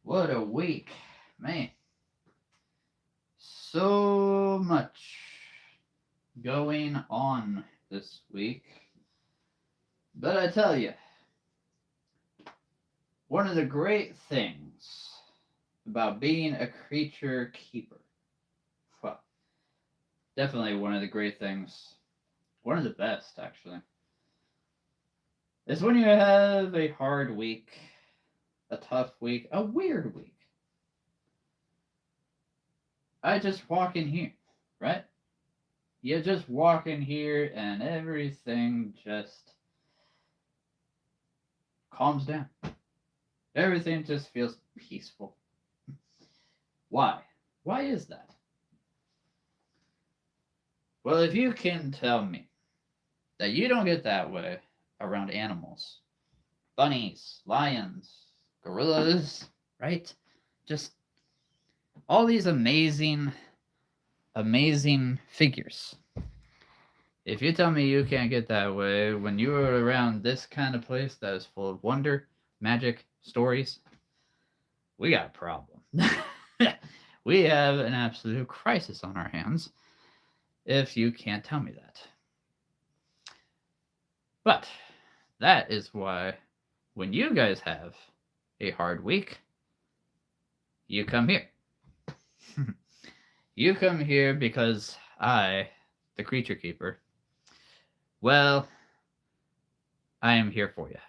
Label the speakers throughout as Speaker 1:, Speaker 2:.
Speaker 1: What a week, man. So much going on this week. But I tell you, one of the great things about being a creature keeper, well, definitely one of the great things, one of the best actually, is when you have a hard week, a tough week, a weird week. I just walk in here, right? You just walk in here and everything just calms down. Everything just feels peaceful. Why? Why is that? Well, if you can tell me that you don't get that way around animals, bunnies, lions, gorillas, right? Just all these amazing, amazing figures. If you tell me you can't get that way when you are around this kind of place that is full of wonder, magic, stories, we got a problem. We have an absolute crisis on our hands if you can't tell me that. But that is why when you guys have a hard week, you come here. You come here because I, the creature keeper, well, I am here for you.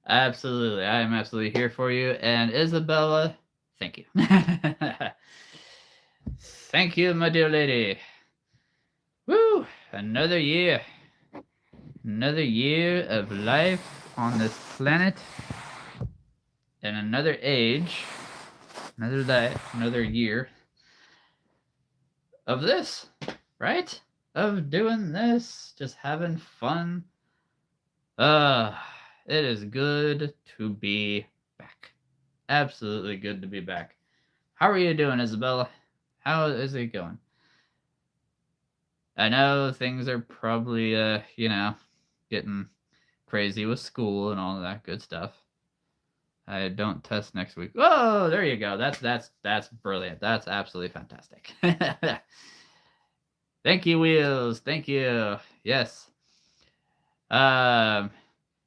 Speaker 1: Absolutely. I am absolutely here for you. And Isabella, thank you. Thank you, my dear lady. Woo! Another year. Another year of life on this planet. And another age. Another life. Another year. Of this. Right? Of doing this. Just having fun. It is good to be back. Absolutely good to be back. How are you doing, Isabella? How is it going? I know things are probably, getting crazy with school and all of that good stuff. I don't test next week. Oh, there you go. That's brilliant. That's absolutely fantastic. Thank you, Wheels. Thank you. Yes.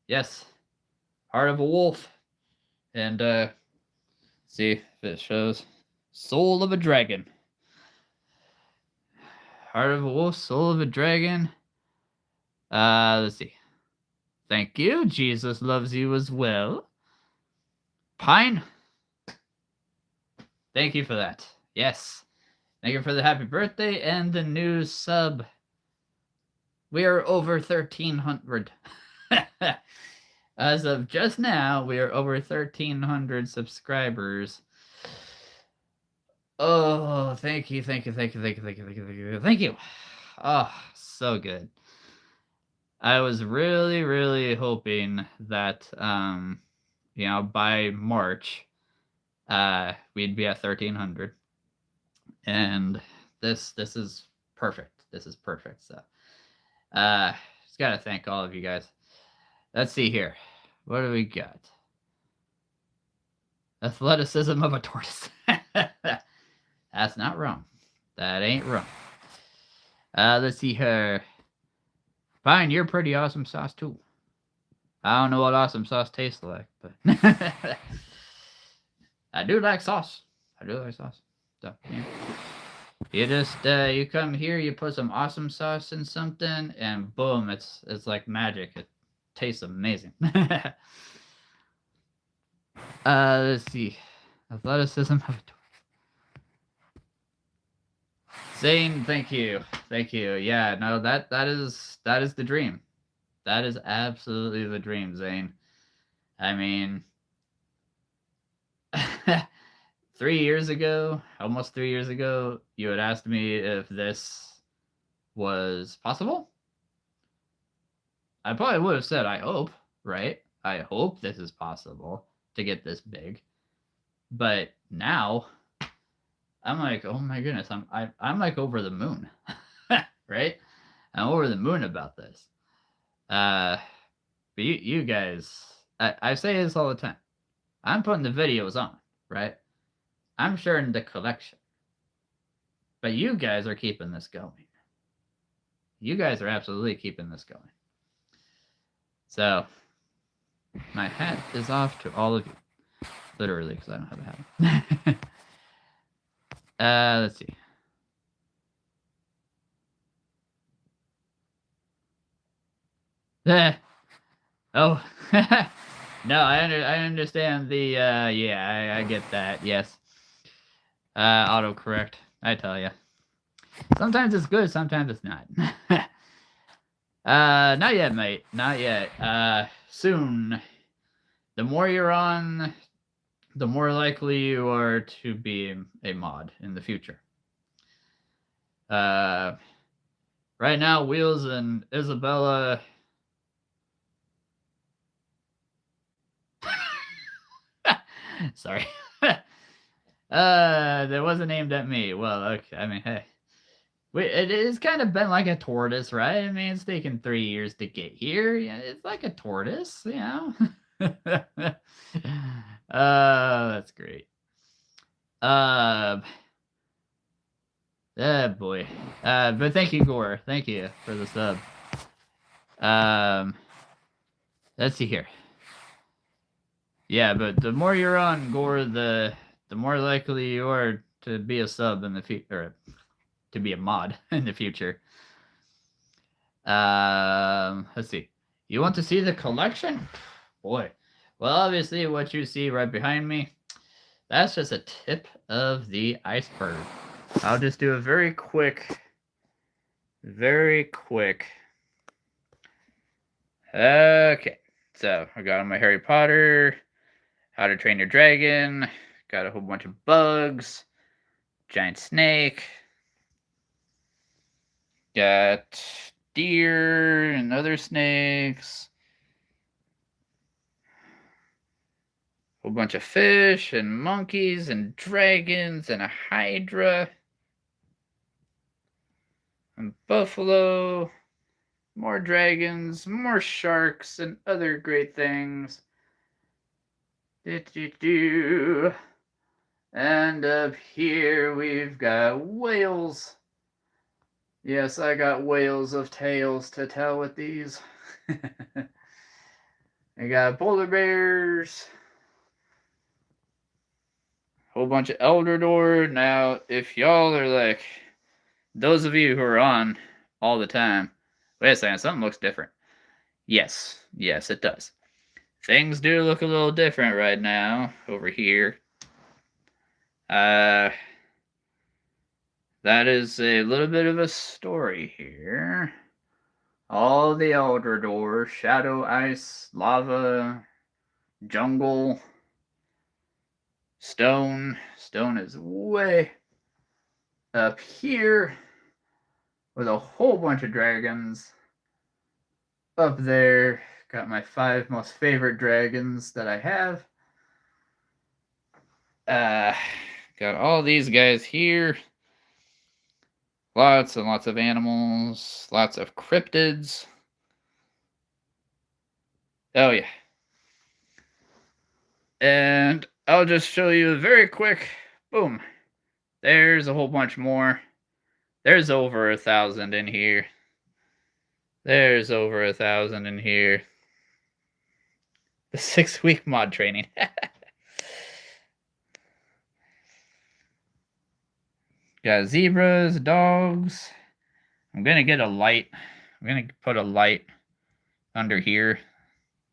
Speaker 1: Yes. Heart of a Wolf. And see if it shows. Soul of a Dragon. Heart of a Wolf, Soul of a Dragon. Let's see. Thank you. Jesus loves you as well. Pine. Thank you for that. Yes. Thank you for the happy birthday and the new sub. We are over 1,300. As of just now, we are over 1,300 subscribers. Oh, thank you, thank you, thank you, thank you, thank you, thank you, thank you, thank you. Oh, so good. I was really, really hoping that, by March, we'd be at 1,300, and this is perfect. This is perfect. So, just gotta thank all of you guys. Let's see here. What do we got? Athleticism of a tortoise. That's not wrong. That ain't wrong. Let's see here. Fine, you're pretty awesome sauce too. I don't know what awesome sauce tastes like, but I do like sauce. I do like sauce. So, yeah. You just you come here, you put some awesome sauce in something, and boom, it's like magic. It tastes amazing. Let's see. Athleticism. Zane, thank you. Thank you. Yeah, no, that is the dream. That is absolutely the dream, Zane. I mean, 3 years ago, almost 3 years ago, you had asked me if this was possible. I probably would have said, I hope, right? I hope this is possible to get this big. But now, I'm like, oh my goodness, I'm like over the moon, right? I'm over the moon about this. But you guys, I say this all the time. I'm putting the videos on, right? I'm sharing the collection. But you guys are keeping this going. You guys are absolutely keeping this going. So, my hat is off to all of you. Literally, because I don't have a hat. Let's see. Oh. No, I understand the, yeah, I get that, yes. Autocorrect, I tell ya. Sometimes it's good, sometimes it's not. Not yet, mate, not yet. Soon. The more you're on, the more likely you are to be a mod in the future. Right now, Wheels and Isabella... Sorry. That wasn't aimed at me. Well, okay, I mean, hey. It is kind of been like a tortoise, right? I mean, it's taken 3 years to get here. Yeah, it's like a tortoise, you know? That's great. Oh, boy. But thank you, Gore. Thank you for the sub. Let's see here. Yeah, but the more you're on, Gore, the more likely you are to be a sub in the future, to be a mod in the future. Let's see. You want to see the collection? Boy. Well, obviously, what you see right behind me, that's just a tip of the iceberg. I'll just do a very quick. Okay. So, I got on my Harry Potter, How to Train Your Dragon, got a whole bunch of bugs, giant snake, got deer and other snakes, whole bunch of fish and monkeys and dragons and a hydra and buffalo, more dragons, more sharks and other great things. And up here we've got whales. Yes, I got whales of tales to tell with these. I got polar bears. Whole bunch of Eldrador. Now, if y'all are like, those of you who are on all the time, wait a second, something looks different. Yes, it does. Things do look a little different right now over here. That is a little bit of a story here. All the Eldrador, shadow, ice, lava, jungle, stone. Stone is way up here with a whole bunch of dragons. Up there, got my 5 most favorite dragons that I have. Got all these guys here. Lots and lots of animals, lots of cryptids. Oh, yeah. And I'll just show you very quick. Boom. There's a whole bunch more. There's over 1,000 in here. There's over 1,000 in here. The 6-week mod training. Got zebras, dogs. I'm gonna get a light. I'm gonna put a light under here.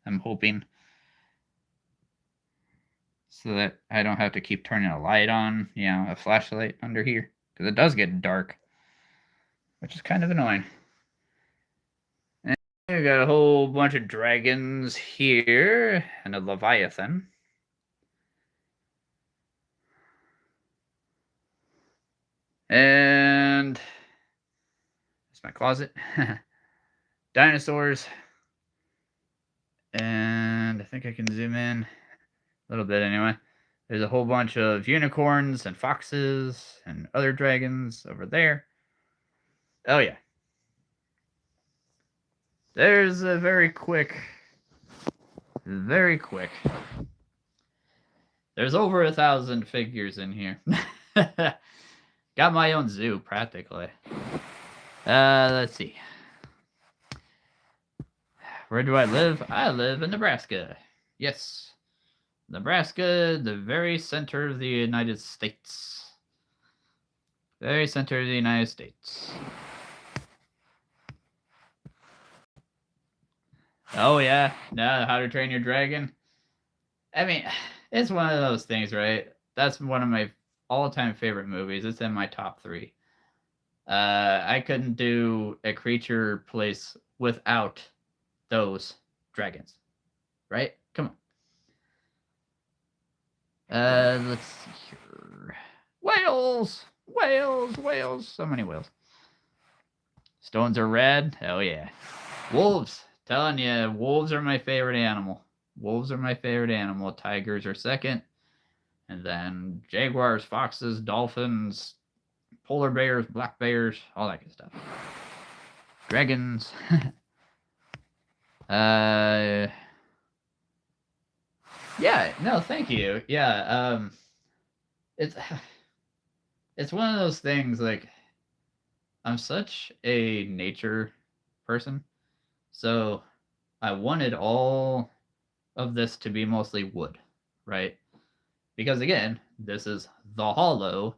Speaker 1: I'm hoping. So that I don't have to keep turning a light on, you know, a flashlight under here. Because it does get dark. Which is kind of annoying. And we got a whole bunch of dragons here. And a Leviathan. And that's my closet. Dinosaurs. And I think I can zoom in a little bit anyway. There's a whole bunch of unicorns and foxes and other dragons over there. Oh, yeah. There's a very quick very quick. There's over 1,000 figures in here. Got my own zoo, practically. Let's see. Where do I live? I live in Nebraska. Yes. Nebraska, the very center of the United States. Very center of the United States. Oh, yeah. Now, How to Train Your Dragon. I mean, it's one of those things, right? That's one of my all-time favorite movies. It's in my top 3. I couldn't do a creature place without those dragons, right? Come on. Let's see here. Whales! Whales! Whales! So many whales. Stones are red. Hell yeah. Wolves. Telling you, wolves are my favorite animal. Wolves are my favorite animal. Tigers are second. And then jaguars, foxes, dolphins, polar bears, black bears, all that good stuff. Dragons. Yeah, no, thank you. Yeah, it's one of those things, like, I'm such a nature person, so I wanted all of this to be mostly wood, right? Because again, this is the hollow,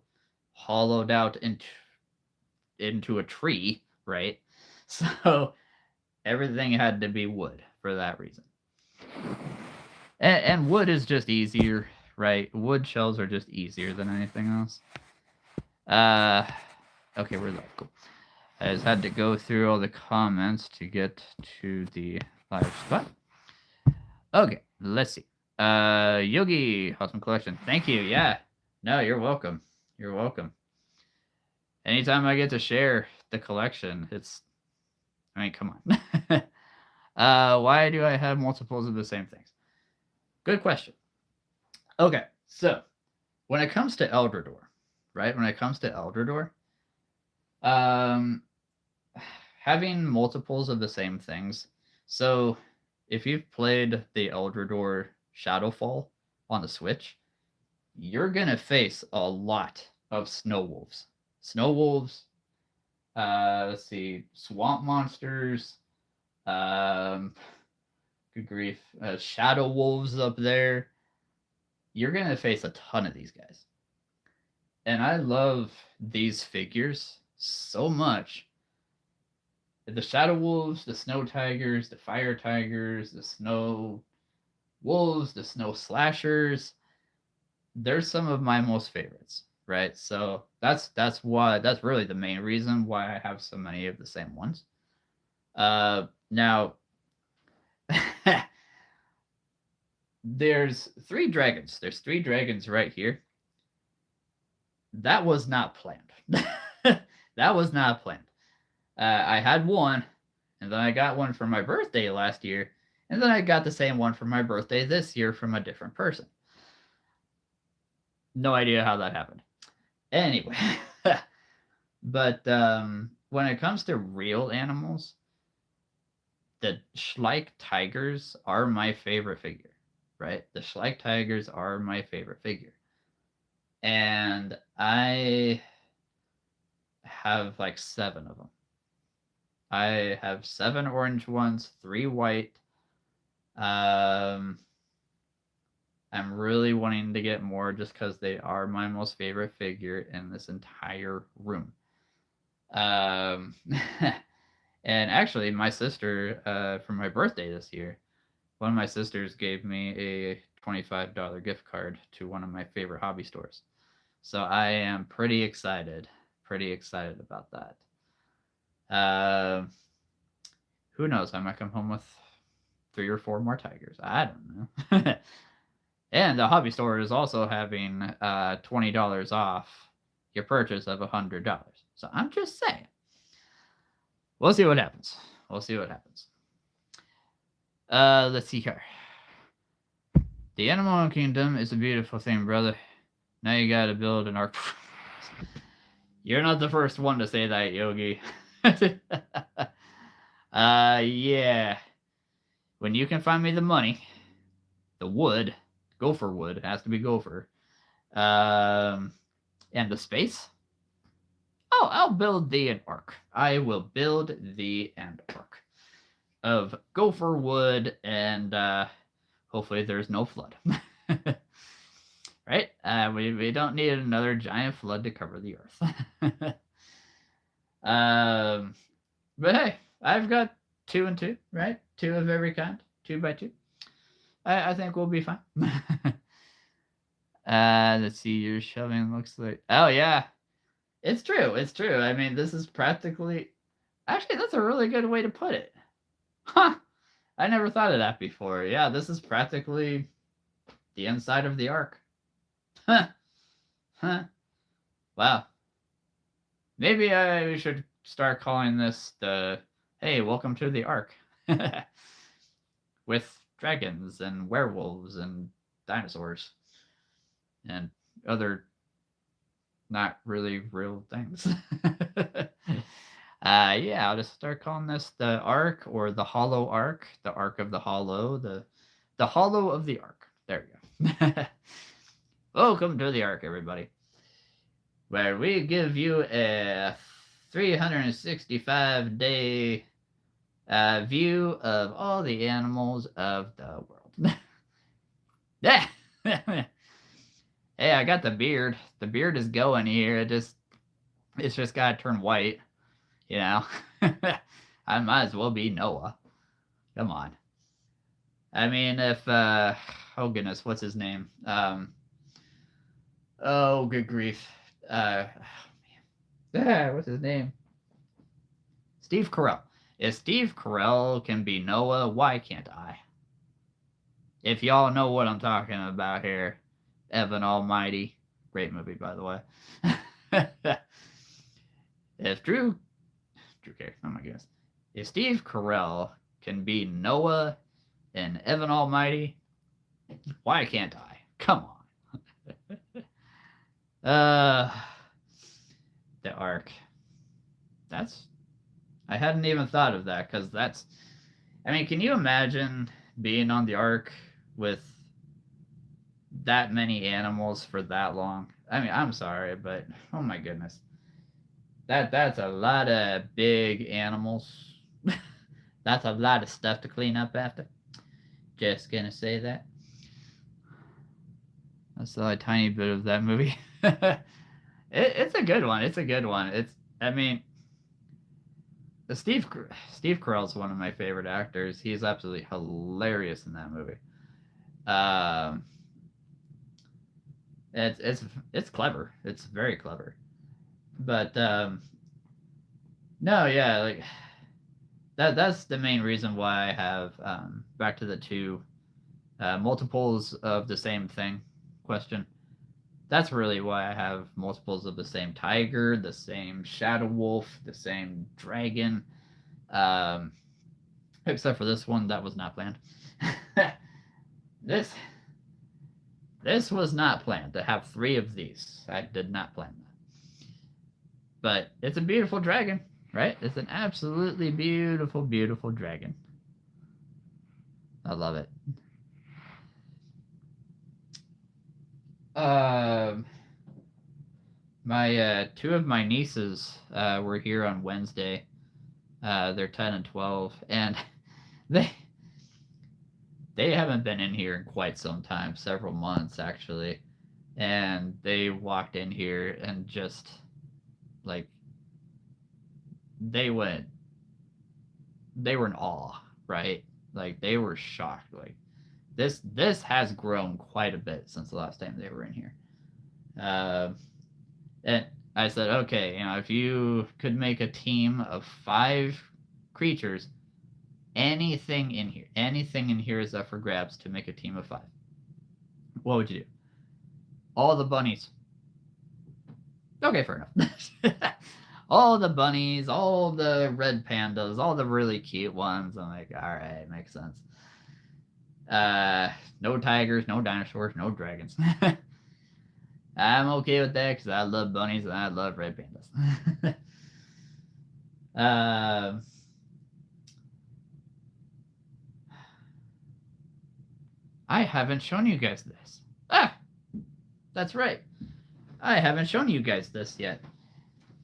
Speaker 1: hollowed out into a tree, right? So everything had to be wood for that reason. And wood is just easier, right? Wood shells are just easier than anything else. Okay, we're live. Cool. I just had to go through all the comments to get to the live spot. Okay, let's see. Yogi, awesome collection. Thank you. Yeah. No, you're welcome. You're welcome. Anytime I get to share the collection, I mean, come on. Why do I have multiples of the same things? Good question. Okay, so when it comes to Eldrador, right? When it comes to Eldrador, having multiples of the same things. So if you've played the Eldrador Shadowfall on the Switch, you're gonna face a lot of snow wolves. Snow wolves. Let's see, swamp monsters. Good grief, shadow wolves up there. You're gonna face a ton of these guys, and I love these figures so much. The shadow wolves, the snow tigers, the fire tigers, the snow wolves, the snow slashers. They're some of my most favorites, right? So that's really the main reason why I have so many of the same ones. Now there's 3 dragons. There's 3 dragons right here. That was not planned. That was not planned. I had one, and then I got one for my birthday last year, and then I got the same one for my birthday this year from a different person. No idea how that happened. Anyway, but when it comes to real animals, the Schleich tigers are my favorite figure, right? The Schleich tigers are my favorite figure. And I have like 7 of them. I have 7 orange ones, 3 white. I'm really wanting to get more just because they are my most favorite figure in this entire room. And actually, my sister, for my birthday this year, one of my sisters gave me a $25 gift card to one of my favorite hobby stores. So I am pretty excited about that. Who knows? I might come home with 3 or 4 more tigers. I don't know. And the hobby store is also having $20 off your purchase of $100. So I'm just saying. We'll see what happens. Let's see here. The Animal Kingdom is a beautiful thing, brother. Now you gotta build an ark. You're not the first one to say that, Yogi. Yeah. When you can find me the money, the wood, gopher wood, has to be gopher. And the space. Oh, I'll build thee an ark. I will build thee an ark of gopher wood, and hopefully there's no flood. Right? We don't need another giant flood to cover the earth. But hey, I've got 2 and 2, right? 2 of every kind, 2 by 2. I think we'll be fine. Let's see. Your shoving looks like. Oh yeah, it's true. It's true. I mean, this is practically. Actually, that's a really good way to put it. Huh. I never thought of that before. Yeah, this is practically the inside of the ark. Huh. Huh. Wow. Maybe I should start calling this the "Hey, welcome to the ark," with dragons and werewolves and dinosaurs and other not really real things. Yeah, I'll just start calling this the Ark or the Hollow Ark, the Ark of the Hollow, the Hollow of the Ark. There you go. Welcome to the Ark, everybody, where we give you a 365-day view of all the animals of the world. Yeah. Hey, I got the beard. The beard is going here. It's just gotta turn white, you know. I might as well be Noah. Come on. I mean, if oh goodness, what's his name? Oh good grief. Oh man. What's his name? Steve Carell. If Steve Carell can be Noah, why can't I? If y'all know what I'm talking about here, Evan Almighty. Great movie, by the way. If Drew Carey, oh my goodness. If Steve Carell can be Noah and Evan Almighty, why can't I? Come on. The Ark. I hadn't even thought of that, because I mean, can you imagine being on the Ark with that many animals for that long? I mean, I'm sorry, but oh my goodness. That's a lot of big animals. That's a lot of stuff to clean up after. Just gonna say that. That's a tiny bit of that movie. It's a good one. It's a good one. I mean, Steve Carell's one of my favorite actors. He's absolutely hilarious in that movie. It's clever. It's very clever. But no, yeah, like that's the main reason why I have back to the 2 multiples of the same thing question. That's really why I have multiples of the same tiger, the same shadow wolf, the same dragon. Except for this one, that was not planned. This was not planned to have 3 of these. I did not plan that. But it's a beautiful dragon, right? It's an absolutely beautiful, beautiful dragon. I love it. My 2 of my nieces were here on Wednesday. They're 10 and 12, and they haven't been in here in quite some time, several months actually. And they walked in here and just like they were in awe, right? Like they were shocked. Like this has grown quite a bit since the last time they were in here. And I said, okay, if you could make a team of 5 creatures, anything in here is up for grabs to make a team of 5. What would you do? All the bunnies. Okay, fair enough. All the bunnies, all the red pandas, all the really cute ones. I'm like, all right, makes sense. No tigers, no dinosaurs, no dragons. I'm okay with that because I love bunnies and I love red pandas. I haven't shown you guys this. Ah, that's right. I haven't shown you guys this yet.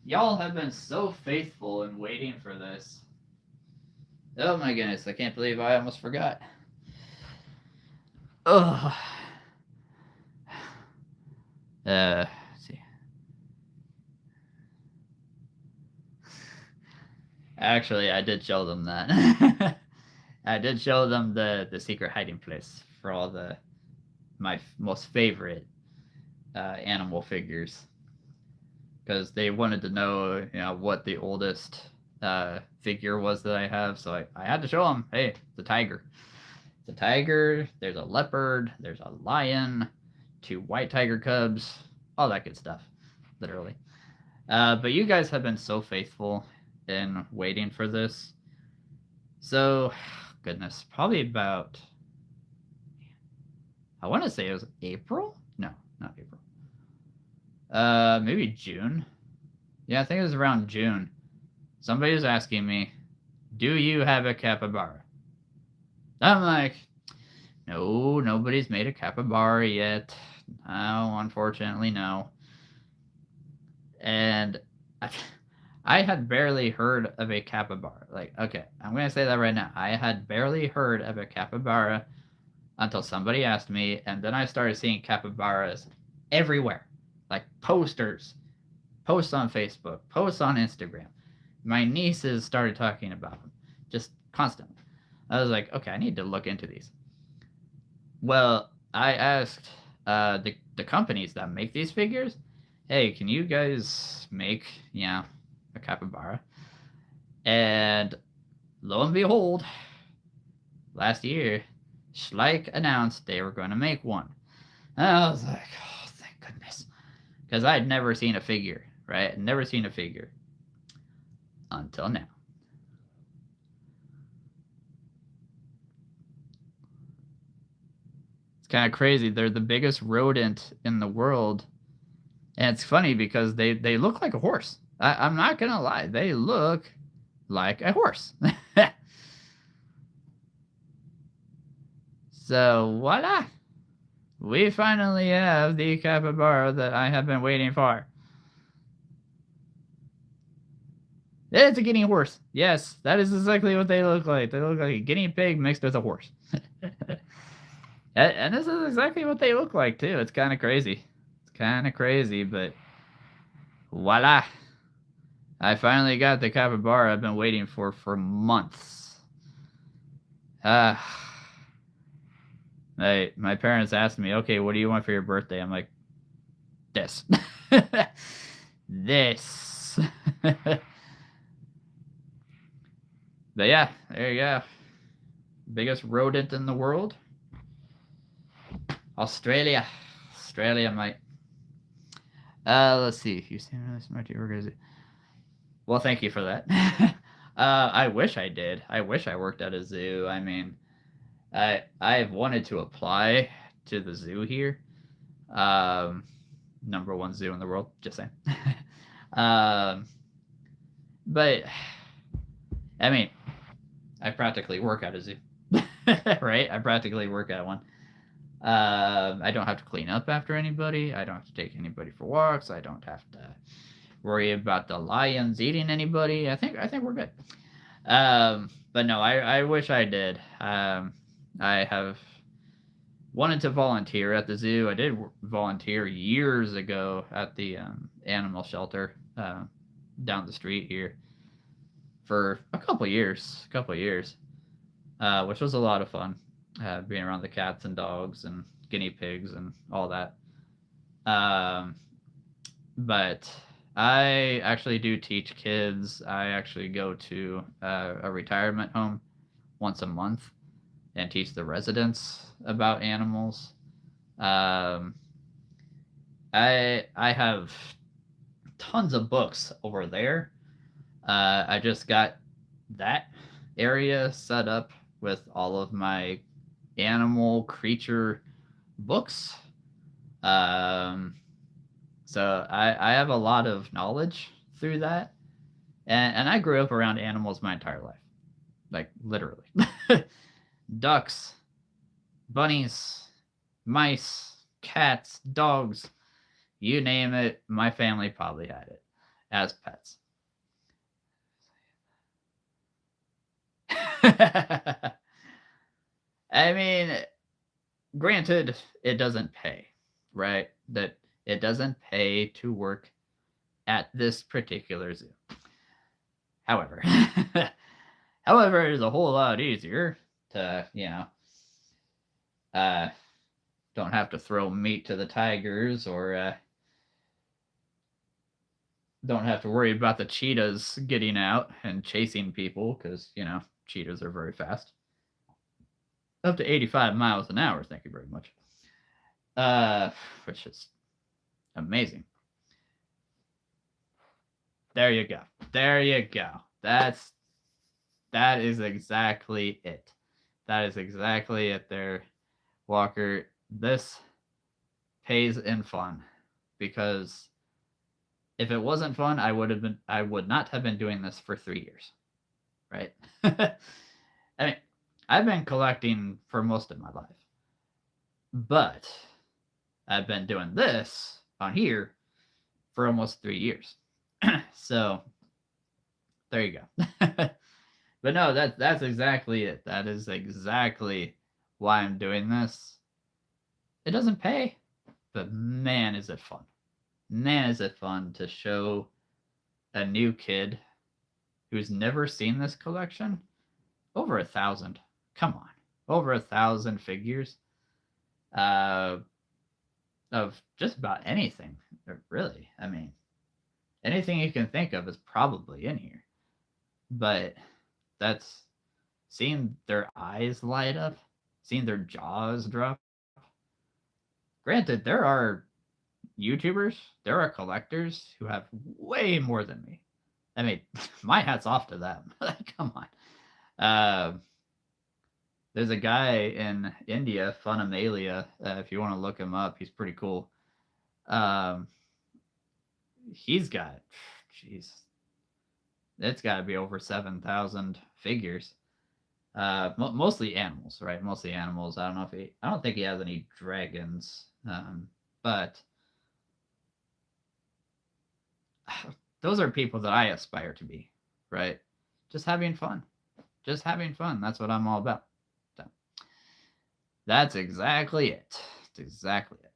Speaker 1: Y'all have been so faithful in waiting for this. Oh my goodness, I can't believe I almost forgot. Ugh. Let's see. Actually, I did show them that. I did show them the secret hiding place for all my most favorite animal figures, because they wanted to know, what the oldest figure was that I have. So I had to show them, hey, the tiger. The tiger, there's a leopard, there's a lion, 2 white tiger cubs, all that good stuff, literally. But you guys have been so faithful in waiting for this. So, goodness, probably about, I want to say it was April? No, not April. Maybe June. Yeah, I think it was around June. Somebody was asking me, do you have a capybara? I'm like, no, nobody's made a capybara yet. No, unfortunately, no. And I had barely heard of a capybara. Like, okay, I'm going to say that right now. I had barely heard of a capybara until somebody asked me, and then I started seeing capybaras everywhere. Like posters, posts on Facebook, posts on Instagram. My nieces started talking about them just constantly. I was like, okay, I need to look into these. Well, I asked the companies that make these figures, hey, can you guys make, a capybara? And lo and behold, last year, Schleich announced they were going to make one. And I was like, oh, thank goodness. Because I'd never seen a figure, right? Never seen a figure. Until now. It's kind of crazy. They're the biggest rodent in the world. And it's funny because they look like a horse. I'm not going to lie. They look like a horse. So, voila. We finally have the capybara that I have been waiting for. It's a guinea horse. Yes, that is exactly what they look like. They look like a guinea pig mixed with a horse. And this is exactly what they look like, too. It's kind of crazy. It's kind of crazy, but voila. I finally got the capybara I've been waiting for months. My parents asked me, okay, what do you want for your birthday? I'm like, this. This. But yeah, there you go. Biggest rodent in the world. Australia, mate. Let's see. You seem really smart to organize it. Well, thank you for that. I wish I did. I wish I worked at a zoo. I mean, I've wanted to apply to the zoo here. Number 1 zoo in the world. Just saying. But I mean, I practically work at a zoo, right? I practically work at one. I don't have to clean up after anybody. I don't have to take anybody for walks. I don't have to worry about the lions eating anybody. I think we're good. But no, I wish I did. I have wanted to volunteer at the zoo. I did volunteer years ago at the animal shelter down the street here for a couple years, which was a lot of fun, being around the cats and dogs and guinea pigs and all that. But I actually do teach kids. I actually go to a retirement home once a month and teach the residents about animals. I have tons of books over there. I just got that area set up with all of my animal creature books. So I have a lot of knowledge through that. And I grew up around animals my entire life. Like, literally. Ducks, bunnies, mice, cats, dogs, you name it, my family probably had it as pets. I mean, granted, it doesn't pay, right? That it doesn't pay to work at this particular zoo. However, however, it is a whole lot easier to, uh, don't have to throw meat to the tigers or don't have to worry about the cheetahs getting out and chasing people because, cheetahs are very fast. Up to 85 miles an hour, thank you very much. Which is amazing. There you go. There you go. That is exactly it. That is exactly it there, Walker. This pays in fun because if it wasn't fun, I would not have been doing this for 3 years. Right? I mean, I've been collecting for most of my life. But I've been doing this on here for almost 3 years. So there you go. But no, that's exactly it. That is exactly why I'm doing this. It doesn't pay, but man, is it fun. Man, is it fun to show a new kid who's never seen this collection over 1,000. Come on, over 1,000 figures of just about anything, really. I mean, anything you can think of is probably in here. But that's seeing their eyes light up, seeing their jaws drop. Granted, there are YouTubers, there are collectors who have way more than me. I mean, my hat's off to them. Come on. There's a guy in India, Funamalia. If you want to look him up, he's pretty cool. He's got, jeez, it's got to be over 7,000 figures. Mostly animals, right? Mostly animals. I don't think he has any dragons. But those are people that I aspire to be, right? Just having fun. Just having fun. That's what I'm all about. So, that's exactly it. That's exactly it.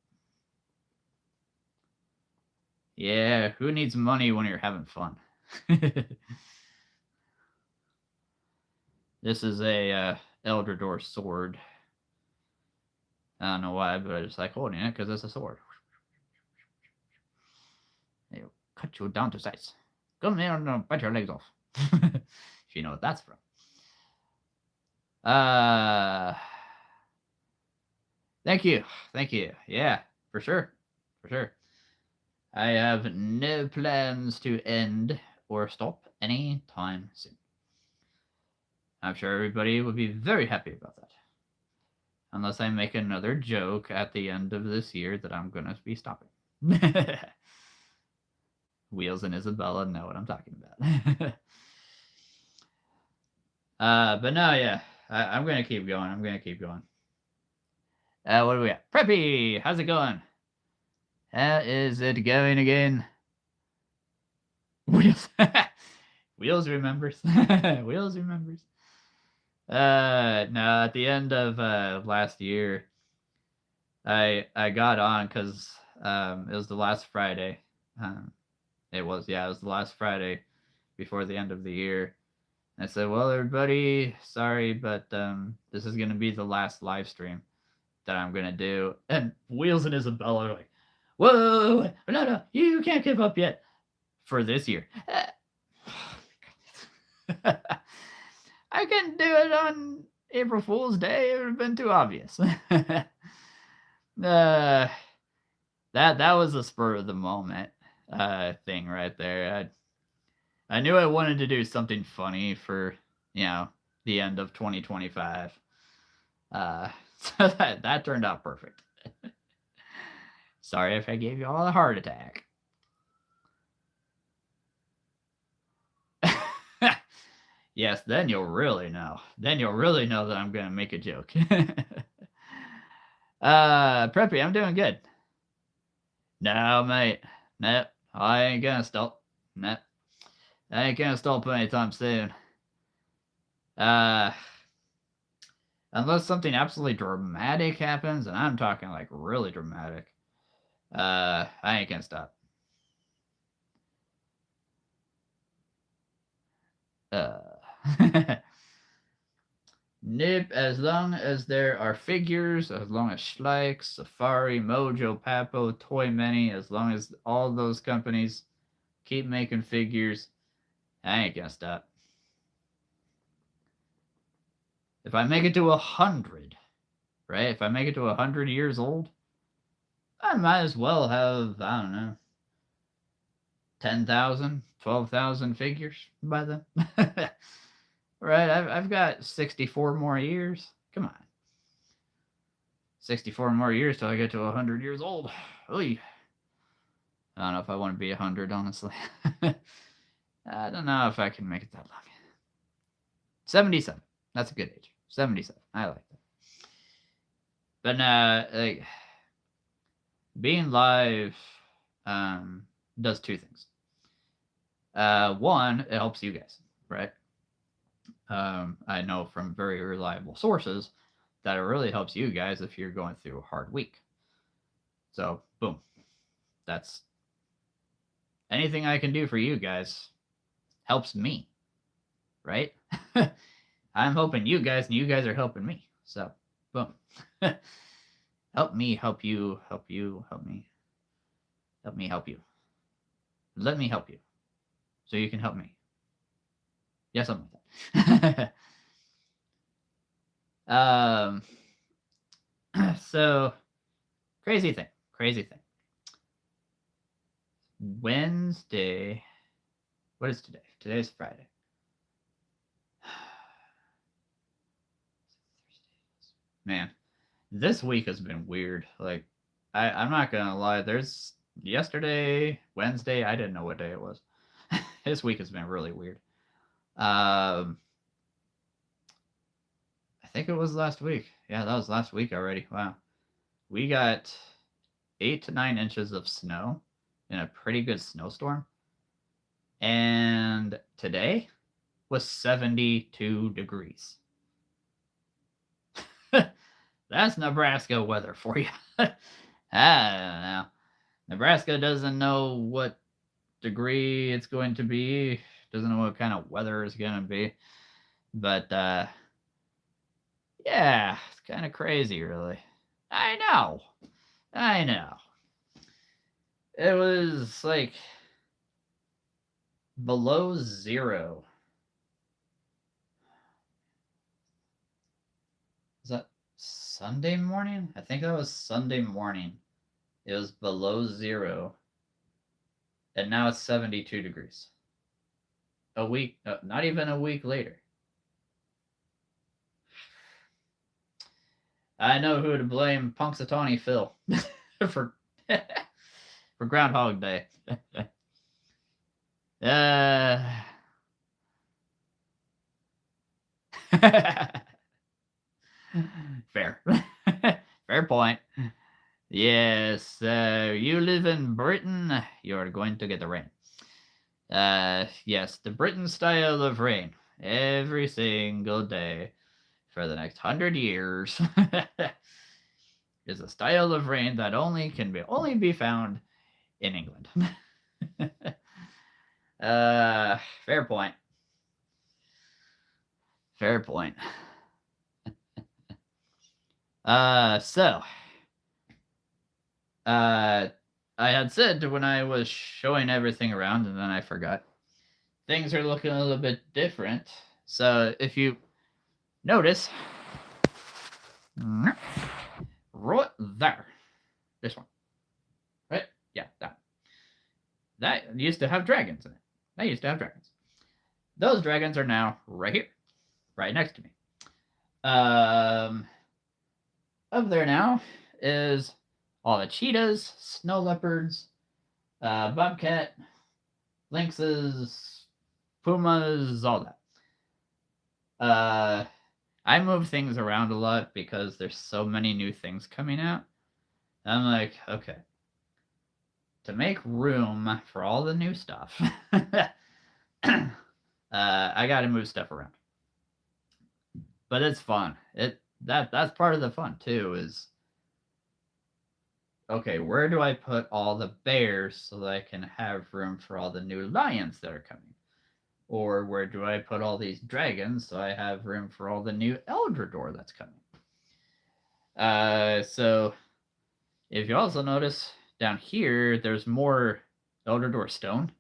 Speaker 1: Yeah, who needs money when you're having fun? This is a Eldrador sword. I don't know why, but I just like holding it because it's a sword. They'll cut you down to size. Come here and bite your legs off. If you know what that's from. Thank you. Thank you. Yeah, for sure. For sure. I have no plans to end or stop anytime soon. I'm sure everybody would be very happy about that. Unless I make another joke at the end of this year that I'm going to be stopping. Wheels and Isabella know what I'm talking about. But no, yeah. I'm going to keep going. I'm going to keep going. What do we got? Preppy, how's it going? How is it going again? Wheels. Wheels remembers. Wheels remembers. No, at the end of last year, I got on because it was the last Friday. It was the last Friday before the end of the year. And I said, well, everybody, sorry, but this is going to be the last live stream that I'm going to do. And Wheels and Isabella are like, whoa, no, you can't give up yet for this year. I couldn't do it on April Fool's Day. It would have been too obvious. That was a spur of the moment thing right there. I knew I wanted to do something funny for the end of 2025. So that turned out perfect. Sorry if I gave you all a heart attack. Yes, then you'll really know. Then you'll really know that I'm going to make a joke. Preppy, I'm doing good. No, mate. Nope. I ain't gonna stop. Nope. I ain't gonna stop anytime soon. Uh, unless something absolutely dramatic happens, and I'm talking like really dramatic. I ain't gonna stop. Nope, as long as there are figures, as long as Schleich, Safari, Mojo, Papo, Toy Many, as long as all those companies keep making figures, I ain't gonna stop. If I make it to 100, right? If I make it to 100 years old, I might as well have, I don't know, 10,000, 12,000 figures by then. Right? I've got 64 more years. Come on. 64 more years till I get to 100 years old. Oy. I don't know if I want to be 100, honestly. I don't know if I can make it that long. 77. That's a good age. 77. I like that. But like being live does two things. One, it helps you guys, right? I know from very reliable sources that it really helps you guys if you're going through a hard week. So, boom. That's anything I can do for you guys helps me, right? I'm helping you guys, and you guys are helping me. So, boom. Help me help you, help you, help me. Help me help you. Let me help you. So you can help me. Yeah, something like that. So, crazy thing. Wednesday. What is today? Today's Friday. Man, this week has been weird. Like, I'm not gonna lie. There's yesterday, Wednesday. I didn't know what day it was. This week has been really weird. I think it was last week. Yeah, that was last week already. Wow. We got 8 to 9 inches of snow in a pretty good snowstorm. And today was 72 degrees. That's Nebraska weather for you. I don't know. Nebraska doesn't know what degree it's going to be, doesn't know what kind of weather it's going to be. But yeah, it's kind of crazy, really. I know. It was like below zero. Is that Sunday morning? I think that was Sunday morning. It was below zero. And now it's 72 degrees. A week, not even a week later. I know who to blame. Punxsutawney Phil for for Groundhog Day. Fair. Fair point. Yes, you live in Britain, you're going to get the rain. Yes, the Britain style of rain every single day for the next 100 years is a style of rain that only be found in England. Fair point. Fair point. So I had said when I was showing everything around, and then I forgot. Things are looking a little bit different. So if you notice, right there, this one, right? Yeah, that used to have dragons in it. Those dragons are now right here, right next to me. Up there now is all the cheetahs, snow leopards, bobcat, lynxes, pumas, all that. I move things around a lot because there's so many new things coming out. I'm like, okay, to make room for all the new stuff, I got to move stuff around. But it's fun. That's part of the fun too. Is okay, where do I put all the bears so that I can have room for all the new lions that are coming? Or where do I put all these dragons so I have room for all the new Eldrador that's coming? So if you also notice down here, there's more Eldrador stone.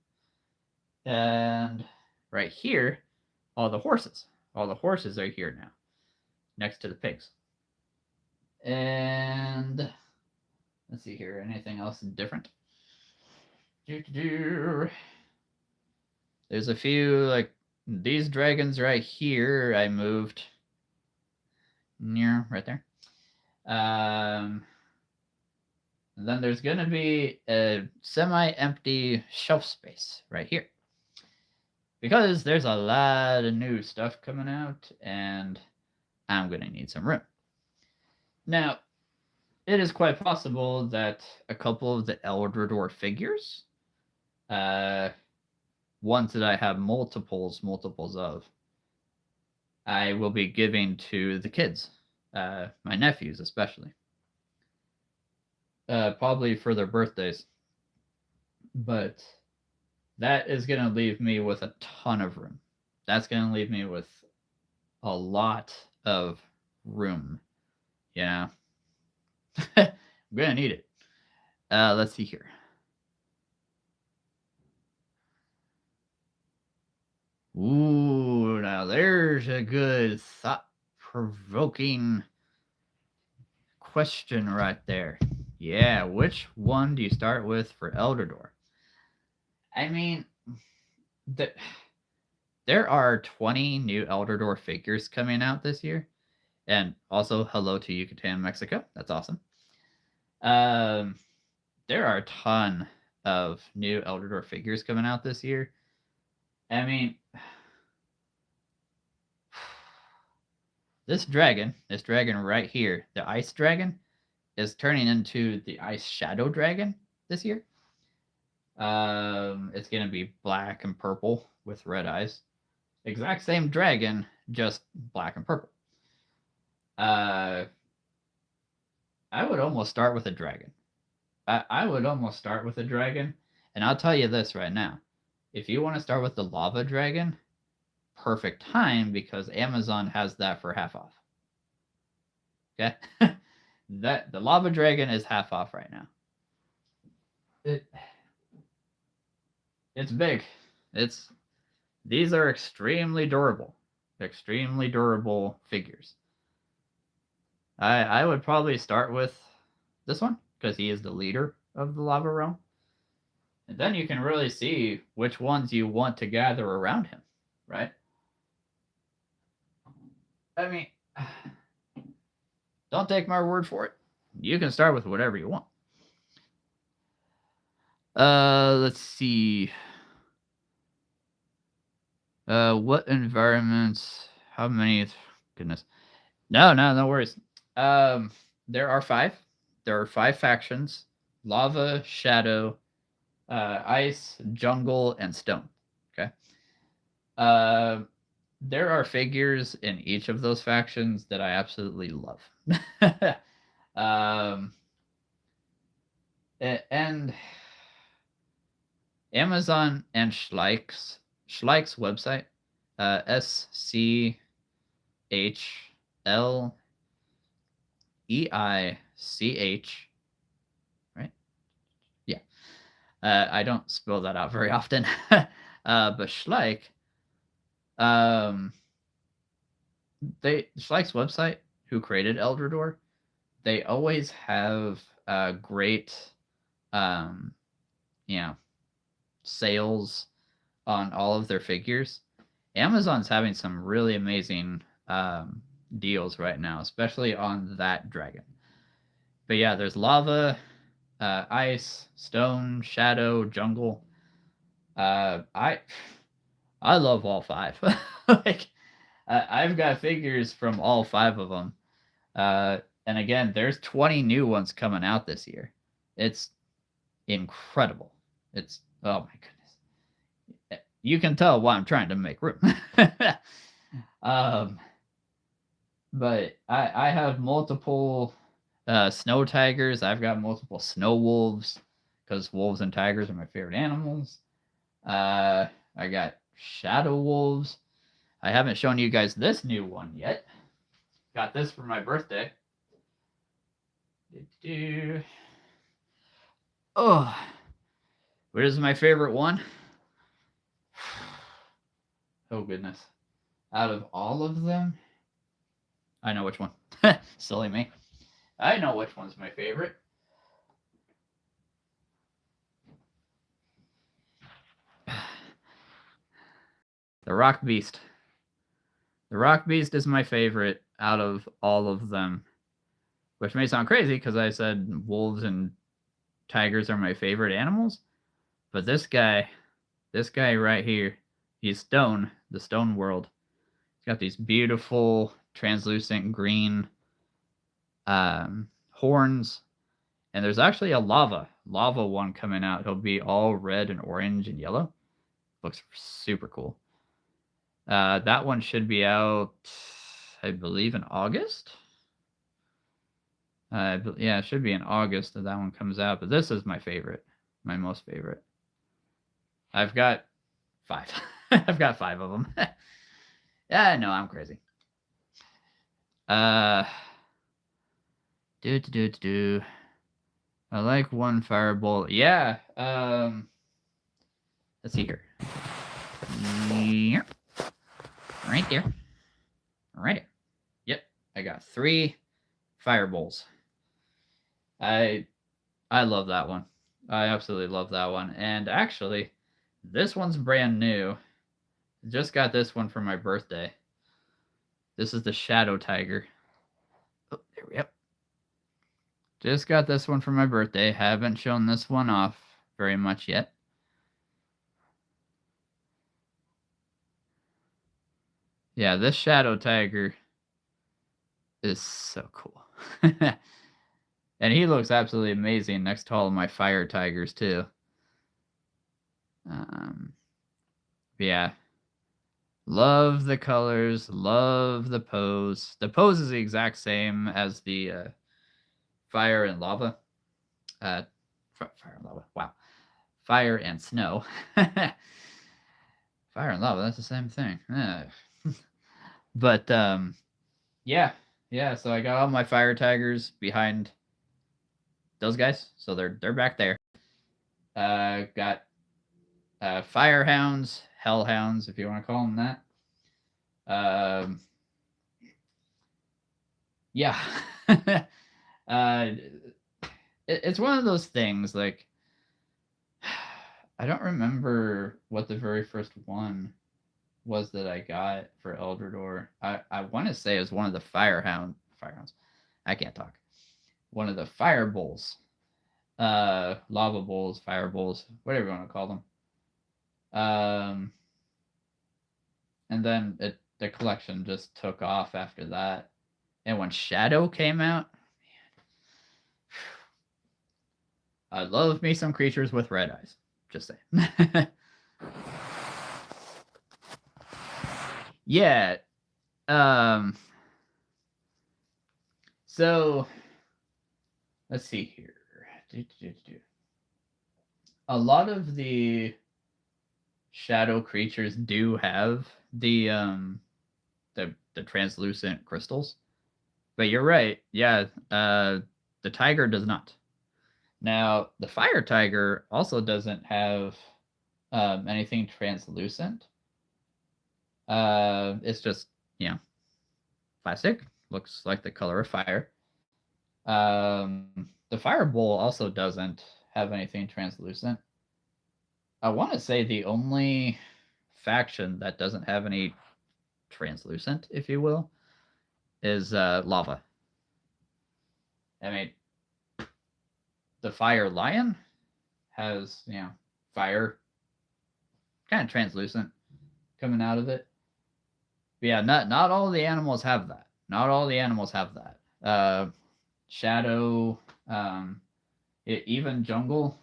Speaker 1: And right here, all the horses. All the horses are here now, next to the pigs. And let's see here, anything else different? There's a few, like, these dragons right here, I moved near, right there. And then there's going to be a semi-empty shelf space right here. Because there's a lot of new stuff coming out, and I'm going to need some room. Now, it is quite possible that a couple of the Eldrador figures, ones that I have multiples of, I will be giving to the kids, my nephews especially. Probably for their birthdays. But that is going to leave me with a ton of room. That's going to leave me with a lot of room. Yeah. I'm going to need it. Let's see here. Ooh, now there's a good thought-provoking question right there. Yeah, which one do you start with for Eldrador? I mean, there are 20 new Eldrador figures coming out this year. And also, hello to Yucatan, Mexico. That's awesome. There are a ton of new Eldrador figures coming out this year. I mean, this dragon right here, the ice dragon, is turning into the ice shadow dragon this year. It's gonna be black and purple with red eyes. Exact same dragon, just black and purple. I would almost start with a dragon. I would almost start with a dragon, and I'll tell you this right now. If you want to start with the lava dragon, perfect time because Amazon has that for half off. Okay? The lava dragon is half off right now. It's big. These are extremely durable figures. I would probably start with this one because he is the leader of the lava realm. And then you can really see which ones you want to gather around him, right? I mean, don't take my word for it. You can start with whatever you want. Let's see. What environments? How many? Goodness. No worries. There are 5. There are 5 factions: lava, shadow, ice, jungle, and stone. Okay. There are figures in each of those factions that I absolutely love. And Amazon and Schleich's website, SCHLEICH, right? Yeah. I don't spell that out very often. But Schleich, Schleich's website, who created Eldrador, they always have great, sales on all of their figures. Amazon's having some really amazing deals right now, especially on that dragon. But yeah, there's lava, ice, stone, shadow, jungle. I love all 5. Like, I've got figures from all 5 of them. And again, there's 20 new ones coming out this year. It's incredible. It's, oh my goodness. You can tell why I'm trying to make room. But I have multiple snow tigers. I've got multiple snow wolves because wolves and tigers are my favorite animals. I got shadow wolves. I haven't shown you guys this new one yet. Got this for my birthday. Oh, what is my favorite one? Oh goodness. Out of all of them, I know which one. Silly me. I know which one's my favorite. The Rock Beast. The Rock Beast is my favorite out of all of them. Which may sound crazy because I said wolves and tigers are my favorite animals. But this guy right here, he's stone, the stone world. He's got these beautiful translucent green horns. And there's actually a lava one coming out. He'll be all red and orange and yellow. Looks super cool. That one should be out, I believe, in August. Yeah, it should be in August that one comes out. But this is my favorite, my most favorite. I've got 5. I've got 5 of them. Yeah, I know, I'm crazy. I like one firebolt. Yeah. Let's see here. Yep. Right there. Right there. Yep. I got 3 firebolts. I love that one. I absolutely love that one. And actually, this one's brand new. Just got this one for my birthday. This is the Shadow Tiger. Oh, there we go. Just got this one for my birthday. Haven't shown this one off very much yet. Yeah, this Shadow Tiger is so cool. And he looks absolutely amazing next to all of my fire tigers too. Yeah. Love the colors, love the pose. The pose is the exact same as the fire and lava. Fire and lava. Wow. Fire and snow. Fire and lava, that's the same thing. But yeah, so I got all my fire tigers behind those guys. So they're back there. Got firehounds, hellhounds, if you want to call them that. Yeah. It's one of those things, like, I don't remember what the very first one was that I got for Eldrador. I want to say it was one of the firehounds. I can't talk. One of the fire bowls. Lava bowls, fire bowls, whatever you want to call them. And then the collection just took off after that. And when Shadow came out, I love me some creatures with red eyes. Just saying. Yeah. So let's see here. A lot of the shadow creatures do have the translucent crystals. But you're right. Yeah, the tiger does not. Now, the fire tiger also doesn't have anything translucent. It's just, plastic. Looks like the color of fire. The fire bowl also doesn't have anything translucent. I want to say the only faction that doesn't have any translucent, if you will, is lava. I mean, the fire lion has, fire kind of translucent coming out of it. But yeah, not all the animals have that. Not all the animals have that. Shadow, even jungle.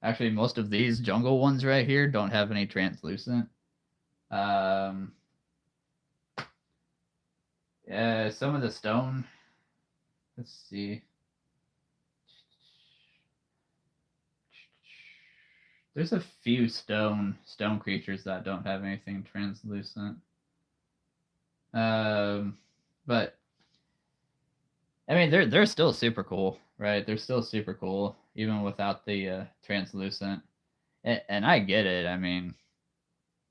Speaker 1: Actually, most of these jungle ones right here don't have any translucent. Yeah, some of the stone. Let's see. There's a few stone creatures that don't have anything translucent. But I mean, they're still super cool, right? They're still super cool, even without the translucent. And I get it. I mean,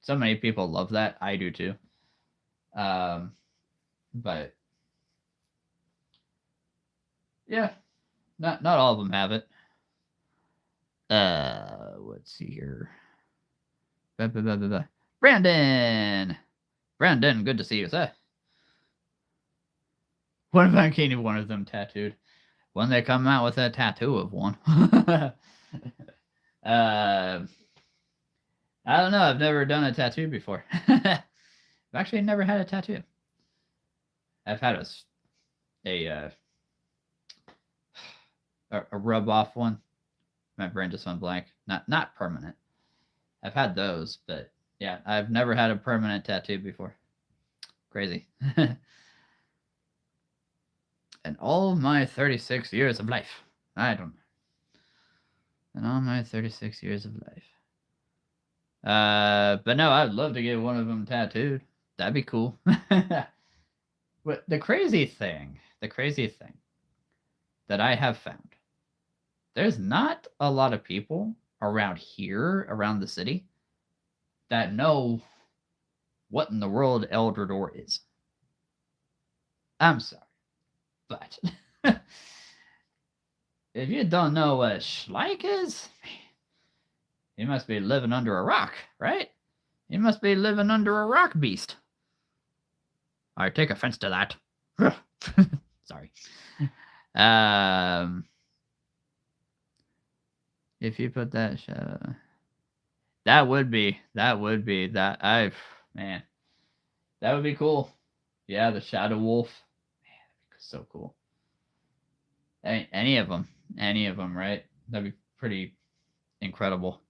Speaker 1: so many people love that. I do too. But yeah, not all of them have it. Let's see here. Brandon, good to see you, sir. What if I can't even one of them tattooed? When they come out with a tattoo of one. I don't know. I've never done a tattoo before. I've actually never had a tattoo. I've had a rub off one. My brain just went blank. Not permanent. I've had those, but yeah, I've never had a permanent tattoo before. Crazy. And all my 36 years of life. I don't know. And all my 36 years of life. But no, I'd love to get one of them tattooed. That'd be cool. But the crazy thing that I have found, there's not a lot of people around here, around the city, that know what in the world Eldrador is. I'm sorry, but if you don't know what Schleich is, you must be living under a rock, right? You must be living under a rock beast. I take offense to that. Sorry. If you put that shadow, that would be that man, that would be cool. Yeah, the Shadow Wolf, man, that'd be so cool. Any of them, right? That'd be pretty incredible.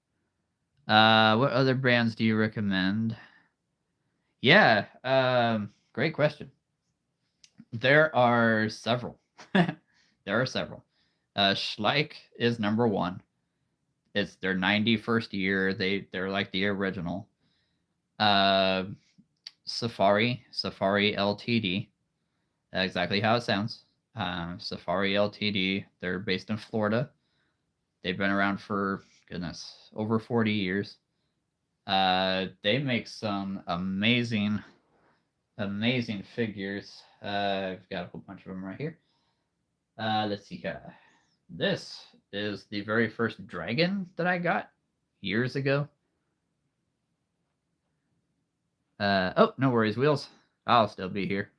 Speaker 1: What other brands do you recommend? Yeah, great question. There are several. Schleich is number one. It's their 91st year. They're like the original. Safari Ltd. Exactly how it sounds. Safari Ltd. They're based in Florida. They've been around for goodness over 40 years. They make some amazing figures. I've got a whole bunch of them right here. Let's see. This is the very first dragon that I got years ago. Oh, no worries, Wheels. I'll still be here.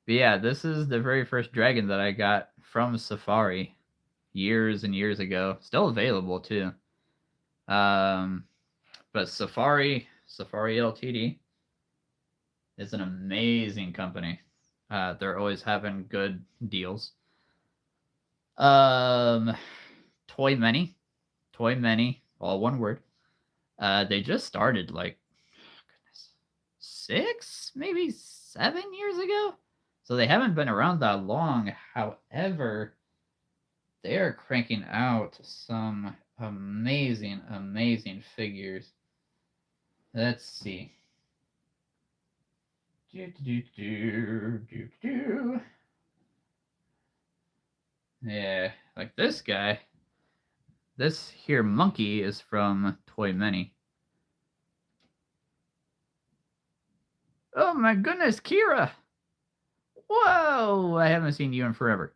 Speaker 1: But yeah, this is the very first dragon that I got from Safari years and years ago. Still available too. But Safari Ltd. is an amazing company. They're always having good deals. Toy Many, all one word. They just started like, goodness, 6, maybe 7 years ago. So they haven't been around that long. However, they are cranking out some amazing figures. Let's see. Yeah, like this guy. This here monkey is from Toy Many. Oh my goodness, Kira! Whoa, I haven't seen you in forever.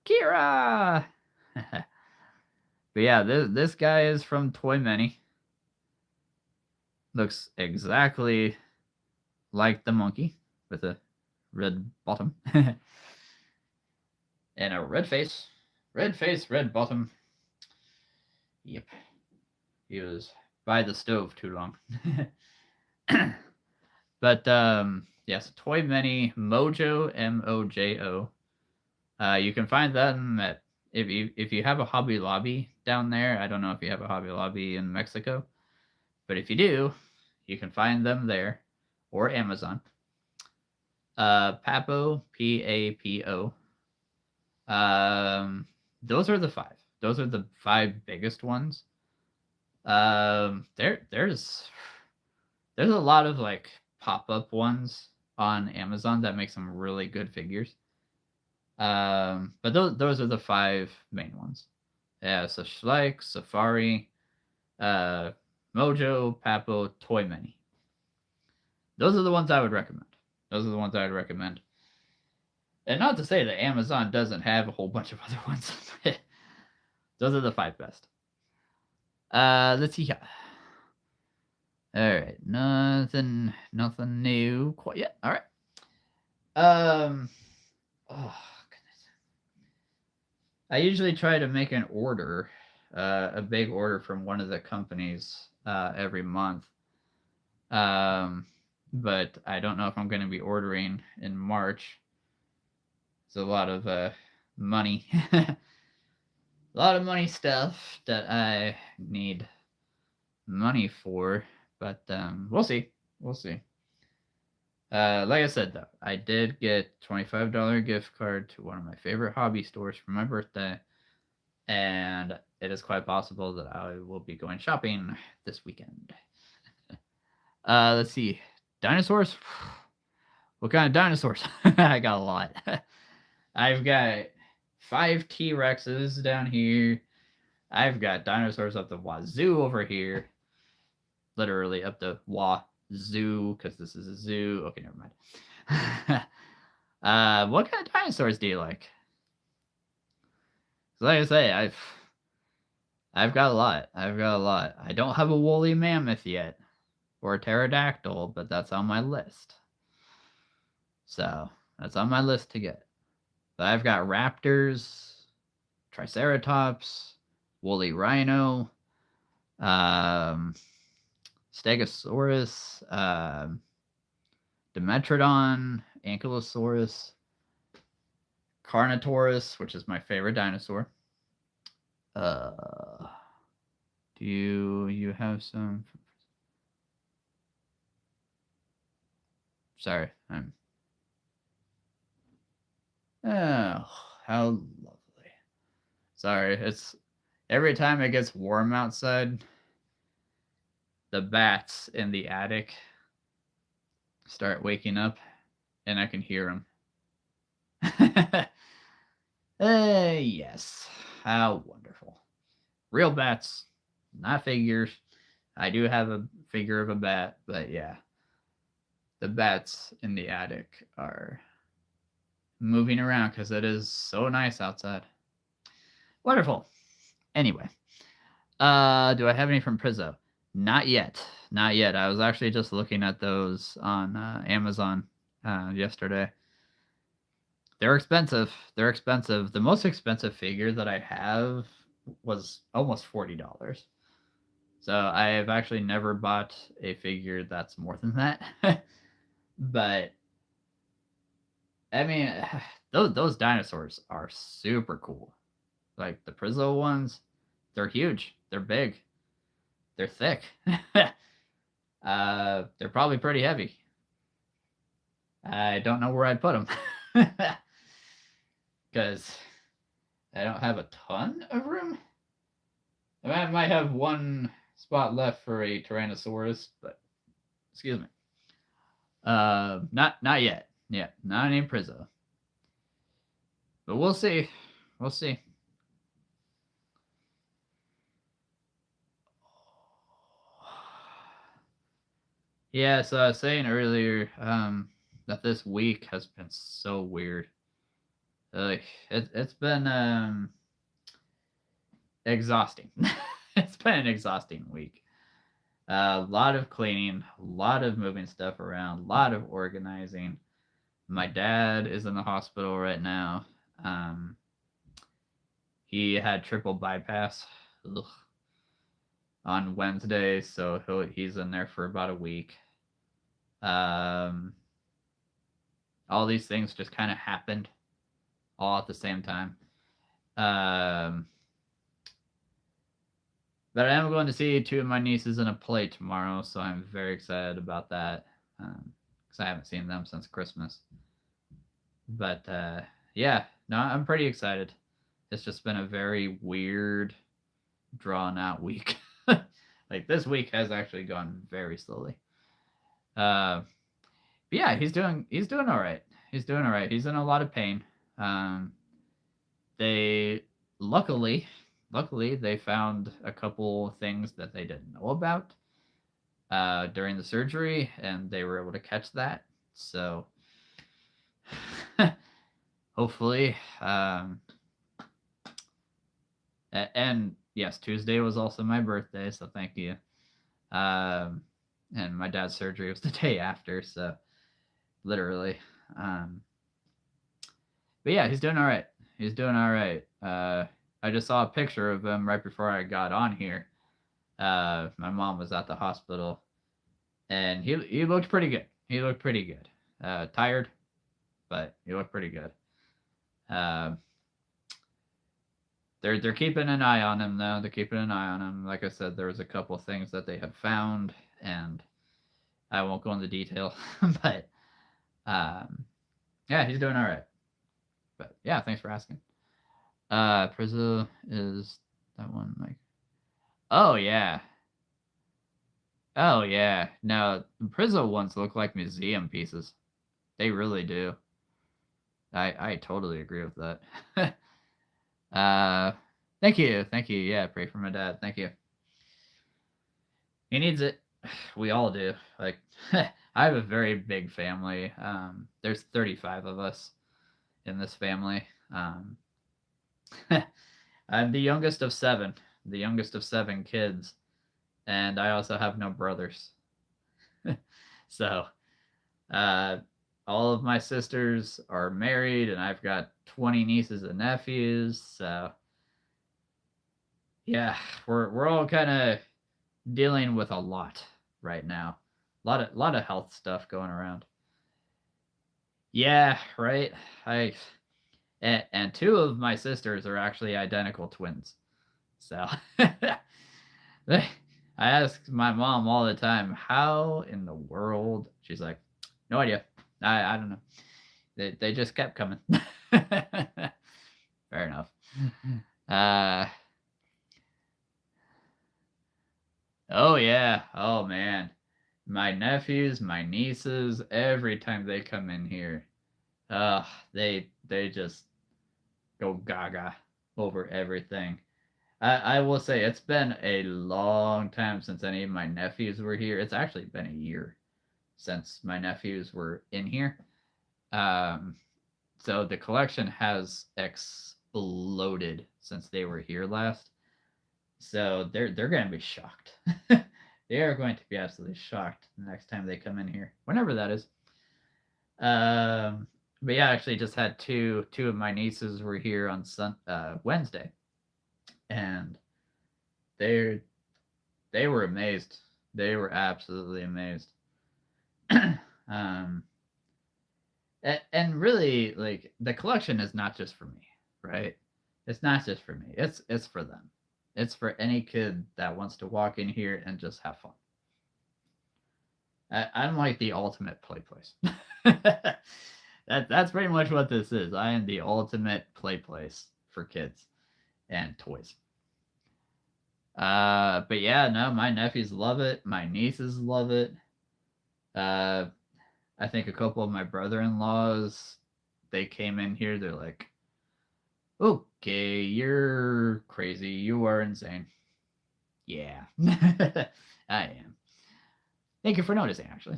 Speaker 1: Kira! But yeah, this guy is from Toy Many. Looks exactly like the monkey with a red bottom. And a red face. Red face, red bottom. Yep. He was by the stove too long. But yes, Toy Mini Mojo, Mojo. You can find them at if you have a Hobby Lobby down there. I don't know if you have a Hobby Lobby in Mexico, but if you do, you can find them there or Amazon. Papo, Papo. Those are the five. Those are the five biggest ones. There's a lot of like pop up ones on Amazon that make some really good figures. But those are the five main ones. Yeah, so Schleich, Safari, Mojo, Papo, Toy Mini. Those are the ones I would recommend. Those are the ones I would recommend. And not to say that Amazon doesn't have a whole bunch of other ones. Those are the five best. Let's see here. All right, nothing new quite yet. All right. Oh goodness. I usually try to make an order, a big order from one of the companies every month. But I don't know if I'm going to be ordering in March. It's a lot of money, a lot of money stuff that I need money for. But we'll see. We'll see. Like I said, though, I did get $25 gift card to one of my favorite hobby stores for my birthday, and it is quite possible that I will be going shopping this weekend. Let's see, dinosaurs. What kind of dinosaurs? I got a lot. I've got 5 T-Rexes down here. I've got dinosaurs up the wazoo over here. Literally up the wazoo, because this is a zoo. Okay, never mind. What kind of dinosaurs do you like? Like I say, I've got a lot. I've got a lot. I don't have a woolly mammoth yet, or a pterodactyl, but that's on my list. So that's on my list to get. But I've got raptors, triceratops, woolly rhino, Stegosaurus, Dimetrodon, Ankylosaurus, Carnotaurus, which is my favorite dinosaur. Do you have some? Sorry, I'm. Oh, how lovely. Sorry, it's every time it gets warm outside, the bats in the attic start waking up, and I can hear them. Yes, how wonderful. Real bats, not figures. I do have a figure of a bat, but yeah, the bats in the attic are moving around because it is so nice outside. Wonderful. Anyway, do I have any from Prizzo? Not yet. Not yet. I was actually just looking at those on Amazon yesterday. They're expensive. They're expensive. The most expensive figure that I have was almost $40. So I have actually never bought a figure that's more than that. But I mean, those dinosaurs are super cool. Like the Prizzo ones, they're huge. They're big. They're thick. They're probably pretty heavy. I don't know where I'd put them. Because I don't have a ton of room. I might have one spot left for a Tyrannosaurus, but excuse me. Not yet. Yeah, not any Prizzo. But we'll see. We'll see. Yeah, so I was saying earlier that this week has been so weird. It's been exhausting. It's been an exhausting week. A lot of cleaning, a lot of moving stuff around, a lot of organizing. My dad is in the hospital right now. He had triple bypass on Wednesday, so he's in there for about a week. Um, all these things just kind of happened all at the same time. Um, but I am going to see two of my nieces in a play tomorrow, so I'm very excited about that because I haven't seen them since Christmas. But yeah, no, I'm pretty excited. It's just been a very weird, drawn out week. Like this week has actually gone very slowly. But yeah, he's doing all right. He's doing all right. He's in a lot of pain. Um, they luckily luckily they found a couple things that they didn't know about during the surgery, and they were able to catch that. So hopefully, and yes, Tuesday was also my birthday, so thank you. Um, and my dad's surgery was the day after, so literally. Um, but yeah, he's doing all right. He's doing all right. I just saw a picture of him right before I got on here. My mom was at the hospital, and he looked pretty good. He looked pretty good. Tired, but he looked pretty good. Um, they're keeping an eye on him though. They're keeping an eye on him. Like I said, there was a couple things that they had found, and I won't go into detail, but um, yeah, he's doing all right. But yeah, thanks for asking. Prizzle is that one, Mike? Oh yeah, oh yeah. No, the Prizzle ones look like museum pieces. They really do. I totally agree with that. uh, thank you, thank you. Yeah, pray for my dad. Thank you. He needs it. We all do. Like, I have a very big family. There's 35 of us in this family. I'm the youngest of seven, the youngest of seven kids, and I also have no brothers. So, uh, all of my sisters are married, and I've got 20 nieces and nephews. So, yeah, we're all kind of dealing with a lot right now. A lot of health stuff going around. Yeah, right. I and two of my sisters are actually identical twins. So I ask my mom all the time, how in the world? She's like, no idea. I don't know. They just kept coming. Fair enough. Uh oh yeah. Oh man. My nephews, my nieces, every time they come in here, uh they just go gaga over everything. I will say it's been a long time since any of my nephews were here. It's actually been a year since my nephews were in here. Um, so the collection has exploded since they were here last. So they're going to be shocked. They are going to be absolutely shocked the next time they come in here, whenever that is. Um, but yeah, I actually just had two of my nieces were here on Wednesday, and they they were amazed. They were absolutely amazed. um, and really, like the collection is not just for me, right? It's not just for me. It's for them. It's for any kid that wants to walk in here and just have fun. I'm like the ultimate play place. That's pretty much what this is. I am the ultimate play place for kids and toys. But yeah, no, my nephews love it. My nieces love it. Uh, I think a couple of my brother-in-laws, they came in here. They're like, "Okay, you're crazy. You are insane." Yeah, I am. Thank you for noticing. Actually,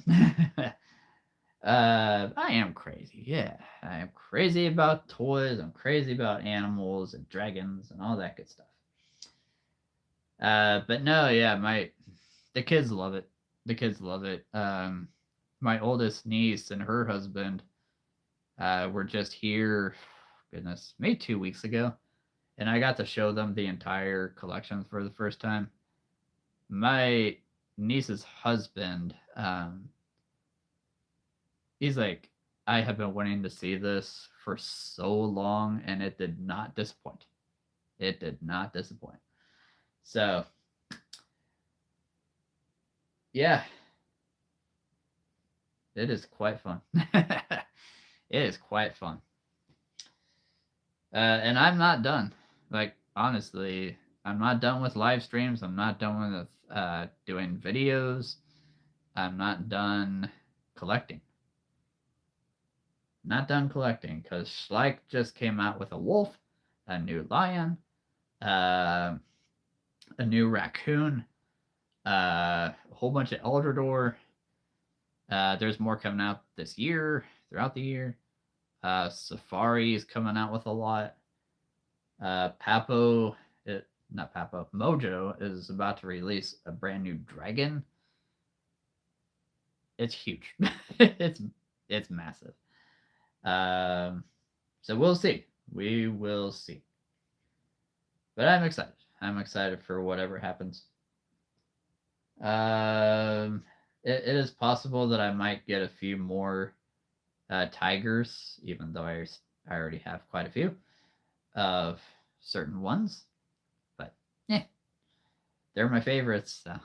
Speaker 1: I am crazy. Yeah, I am crazy about toys. I'm crazy about animals and dragons and all that good stuff. But no, yeah, the kids love it. The kids love it. My oldest niece and her husband were just here, goodness, maybe 2 weeks ago, and I got to show them the entire collection for the first time. My niece's husband, he's like, I have been wanting to see this for so long, and it did not disappoint. It did not disappoint. So, yeah, it is quite fun. It is quite fun. And I'm not done. Like, honestly, I'm not done with live streams. I'm not done with doing videos. I'm not done collecting. Not done collecting because Schleich just came out with a wolf, a new lion, uh, a new raccoon, a whole bunch of Eldrador. There's more coming out this year, throughout the year. Safari is coming out with a lot. Papo, not Papo, Mojo is about to release a brand new dragon. It's huge. it's massive. So we'll see. We will see. But I'm excited. I'm excited for whatever happens. It is possible that I might get a few more tigers, even though I already have quite a few of certain ones. But yeah, they're my favorites. So.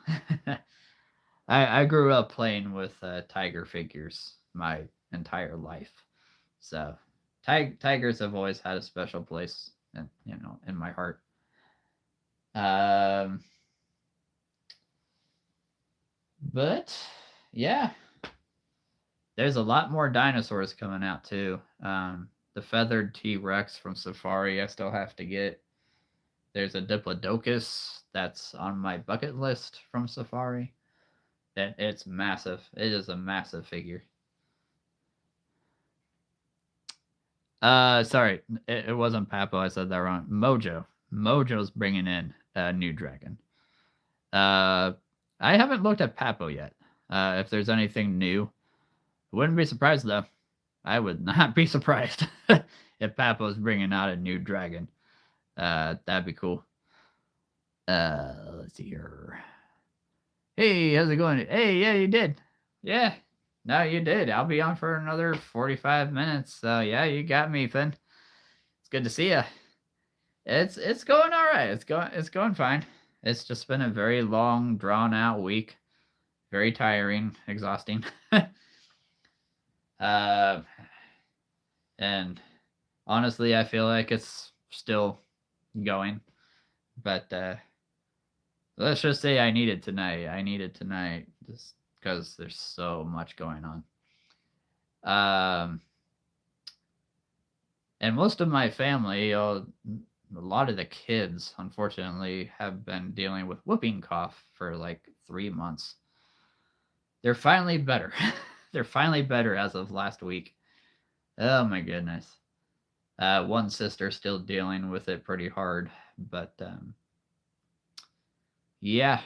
Speaker 1: I grew up playing with tiger figures my entire life, so tigers have always had a special place, in my heart. But yeah, there's a lot more dinosaurs coming out too. The feathered T-Rex from Safari I still have to get. There's a Diplodocus that's on my bucket list from Safari. It's massive. It is a massive figure. Sorry, it wasn't Papo. I said that wrong. Mojo. Mojo's bringing in a new dragon. I haven't looked at Papo yet. If there's anything new, wouldn't be surprised though. I would not be surprised if Papo's bringing out a new dragon. That'd be cool. Let's see here. Hey, how's it going? Hey, yeah, you did. Yeah, no, you did. I'll be on for another 45 minutes. So yeah, you got me, Finn. It's good to see you. It's going all right. It's going fine. It's just been a very long, drawn out week. Very tiring, exhausting. And honestly, I feel like it's still going. But let's just say I needed tonight. I needed tonight just because there's so much going on. And most of my family, a lot of the kids, unfortunately, have been dealing with whooping cough for like 3 months. They're finally better. They're finally better as of last week. Oh my goodness. One sister still dealing with it pretty hard, but yeah.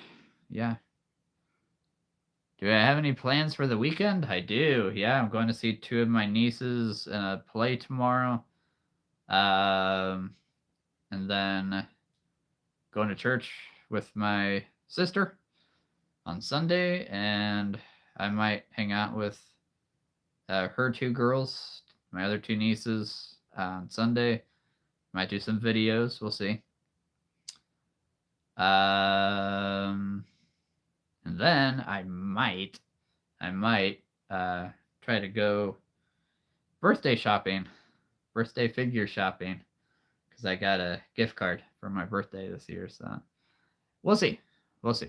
Speaker 1: Do I have any plans for the weekend? I do. Yeah, I'm going to see 2 of my nieces in a play tomorrow. And then going to church with my sister on Sunday, and I might hang out with her 2 girls, my other 2 nieces on Sunday. Might do some videos. We'll see. And then I might try to go birthday figure shopping, because I got a gift card for my birthday this year. So we'll see. But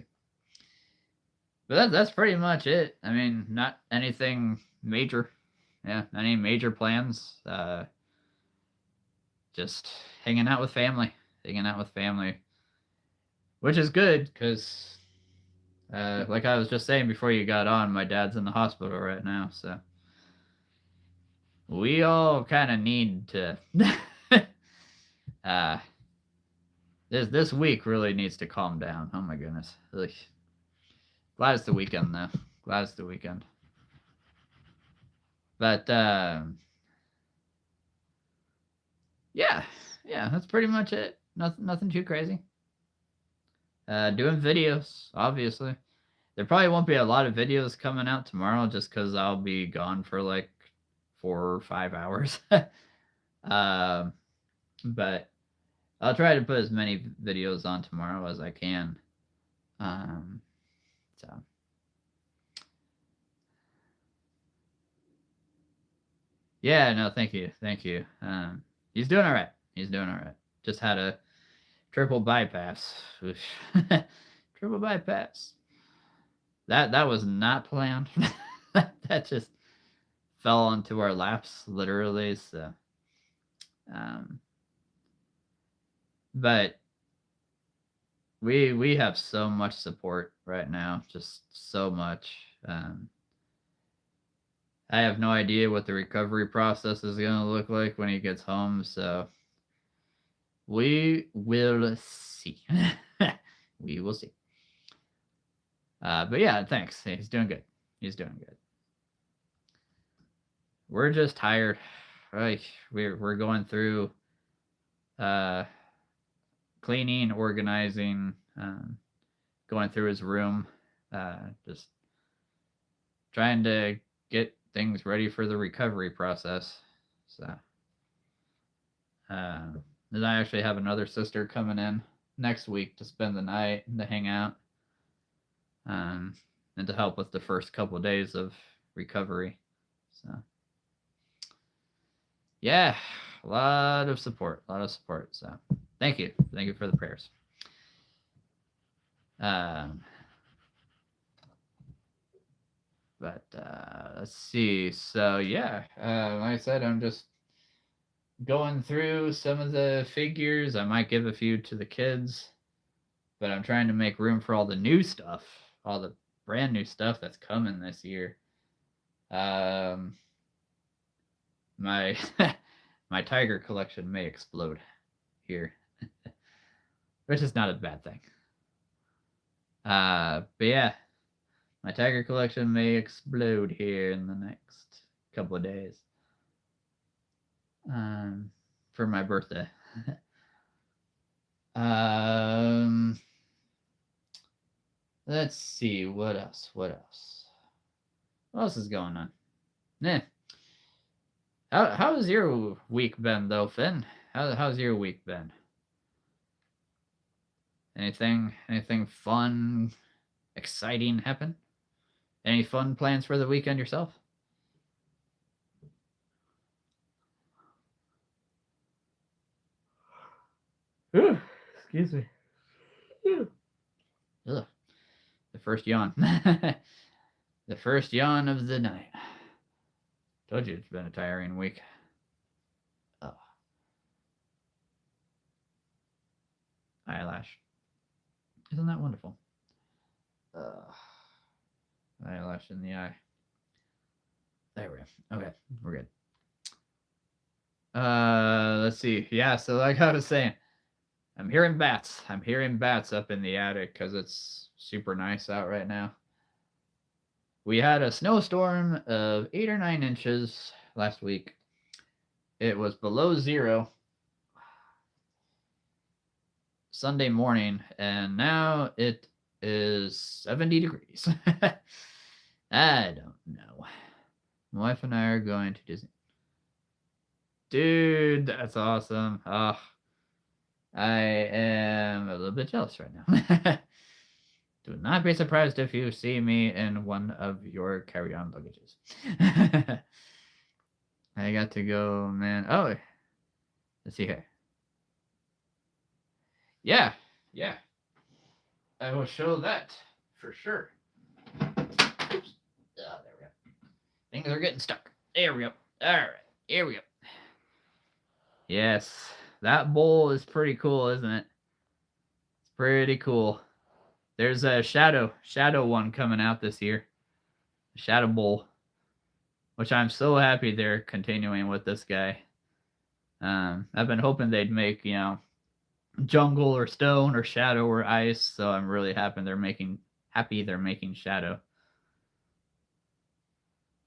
Speaker 1: that's pretty much it. I mean, not anything major. Yeah, any major plans. Just hanging out with family. Which is good, because like I was just saying before you got on, my dad's in the hospital right now, so we all kind of need to. This week really needs to calm down. Oh my goodness. Ugh. Glad it's the weekend though. But yeah, that's pretty much it. Nothing too crazy. Doing videos, obviously. there probably won't be a lot of videos coming out tomorrow just because I'll be gone for like 4 or 5 hours. um, but I'll try to put as many videos on tomorrow as I can. So yeah, no, thank you. He's doing all right. Just had a triple bypass. Triple bypass. That was not planned. That just fell onto our laps, literally. So, but we have so much support right now, just so much. I have no idea what the recovery process is going to look like when he gets home, so we will see. We will see. But yeah, thanks. He's doing good. We're just tired. Like we're going through cleaning, organizing, going through his room, just trying to get things ready for the recovery process. So, then I actually have another sister coming in next week to spend the night and to hang out, and to help with the first couple of days of recovery. So, yeah, a lot of support. So, thank you for the prayers. But let's see. So yeah, like I said, I'm just going through some of the figures. I might give a few to the kids, but I'm trying to make room for all the new stuff, all the brand new stuff that's coming this year. My my tiger collection may explode here, which is not a bad thing. But yeah, my tiger collection may explode here in the next couple of days. For my birthday. Let's see, what else? What else is going on? How's your week been though, Finn? How's your week been? Anything fun, exciting happen? Any fun plans for the weekend yourself? Ooh, excuse me. Ugh. The first yawn. The first yawn of the night. Told you it's been a tiring week. Oh. Eyelash. Isn't that wonderful? Eyelash in the eye. There we go. Okay, we're good. Let's see. Yeah, so like I was saying, I'm hearing bats. Up in the attic because it's super nice out right now. We had a snowstorm of 8 or 9 inches last week. It was below zero Sunday morning, and now it is 70 degrees. I don't know. My wife and I are going to Disney. Dude, that's awesome. Oh, I am a little bit jealous right now. Do not be surprised if you see me in one of your carry-on luggages. I got to go, man. Oh, let's see here. Yeah. I will show that for sure. Oops. Oh, there we go. Things are getting stuck. There we go. All right. Here we go. Yes. That bowl is pretty cool, isn't it? It's pretty cool. There's a shadow one coming out this year. Shadow Bowl. Which I'm so happy they're continuing with this guy. I've been hoping they'd make, jungle or stone or shadow or ice, so I'm really happy they're making shadow.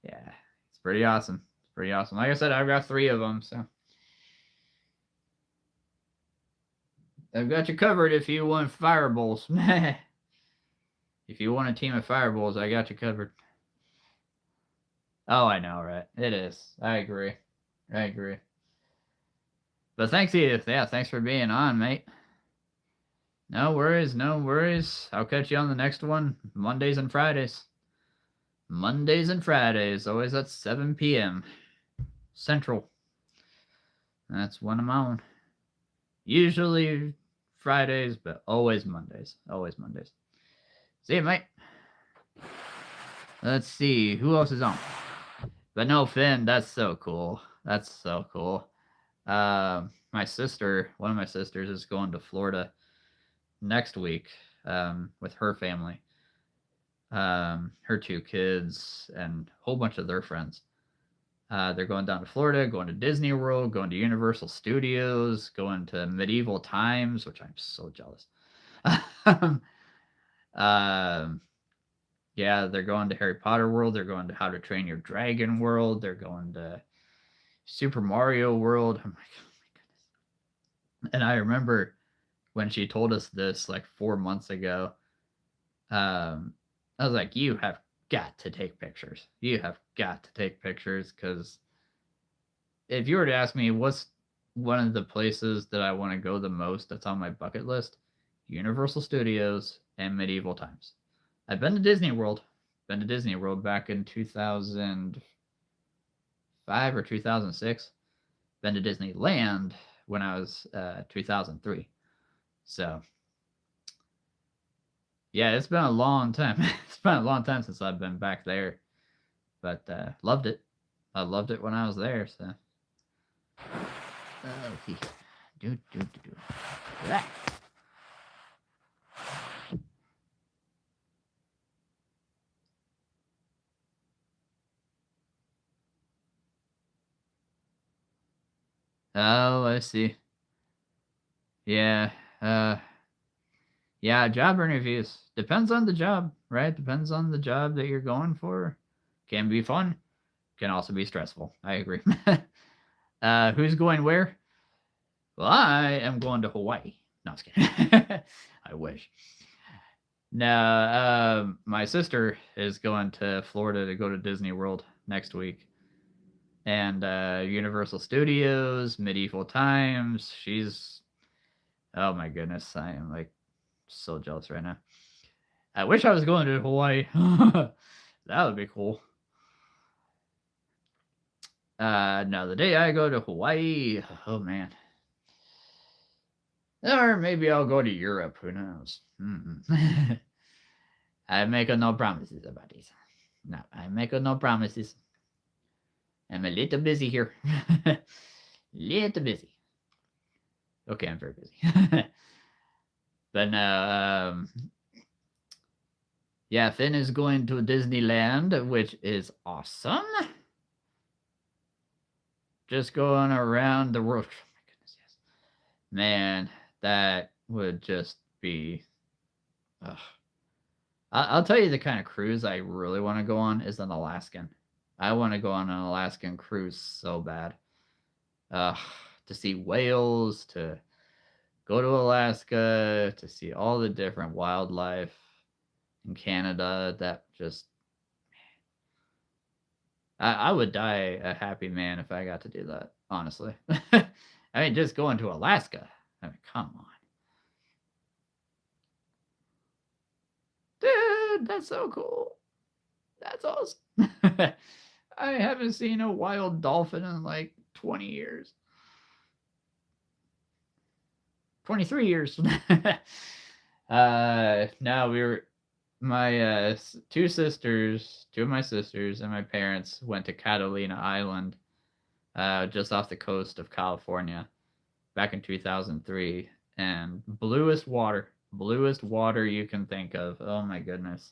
Speaker 1: Yeah, it's pretty awesome. Like I said, I've got 3 of them, so I've got you covered if you want fireballs. If you want a team of fireballs, I got you covered. Oh, I know, right? It is. I agree. I agree. But thanks, Edith. Yeah, thanks for being on, mate. No worries, no worries. I'll catch you on the next one. Mondays and Fridays. Mondays and Fridays, always at 7 p.m. Central. That's when I'm on. Usually Fridays, but always Mondays. Always Mondays. See you, mate. Let's see. Who else is on? But no, Finn, that's so cool. That's so cool. My sister, one of my sisters, is going to Florida next week with her family, her two kids, and a whole bunch of their friends. They're going down to Florida, going to Disney World, going to Universal Studios, going to Medieval Times, which I'm so jealous. Yeah, they're going to Harry Potter World. They're going to How to Train Your Dragon World. They're going to Super Mario World. I'm like, oh my goodness. And I remember when she told us this like 4 months ago, I was like, you have got to take pictures. You have got to take pictures because if you were to ask me what's one of the places that I want to go the most that's on my bucket list, Universal Studios and Medieval Times. I've been to Disney World. Been to Disney World back in 2005 or 2006. Been to Disneyland when I was 2003. So, yeah, it's been a long time. It's been a long time since I've been back there. But loved it. I loved it when I was there. So, okay. Do. That. Oh, I see. Yeah. Yeah, job interviews. Depends on the job, right? Depends on the job that you're going for. Can be fun. Can also be stressful. I agree. Who's going where? Well, I am going to Hawaii. No, I was kidding. I wish. No, my sister is going to Florida to go to Disney World next week. And Universal Studios, Medieval Times. She's, oh my goodness, I am like so jealous right now. I wish I was going to Hawaii. That would be cool. No, the day I go to Hawaii, oh man. Or maybe I'll go to Europe, who knows? I make no promises about this. No, I make no promises. I'm a little busy here. Little busy. Okay, I'm very busy. But no, yeah, Finn is going to Disneyland, which is awesome. Just going around the world. Oh my goodness, yes. Man, that would just be. I'll tell you the kind of cruise I really want to go on is an Alaskan. I want to go on an Alaskan cruise so bad. To see whales, to go to Alaska, to see all the different wildlife in Canada. That just. I would die a happy man if I got to do that, honestly. I mean, just going to Alaska. I mean, come on. Dude, that's so cool. That's awesome. I haven't seen a wild dolphin in like 20 years. 23 years. No, we were my two of my sisters and my parents went to Catalina Island, just off the coast of California, back in 2003, and bluest water you can think of. Oh my goodness!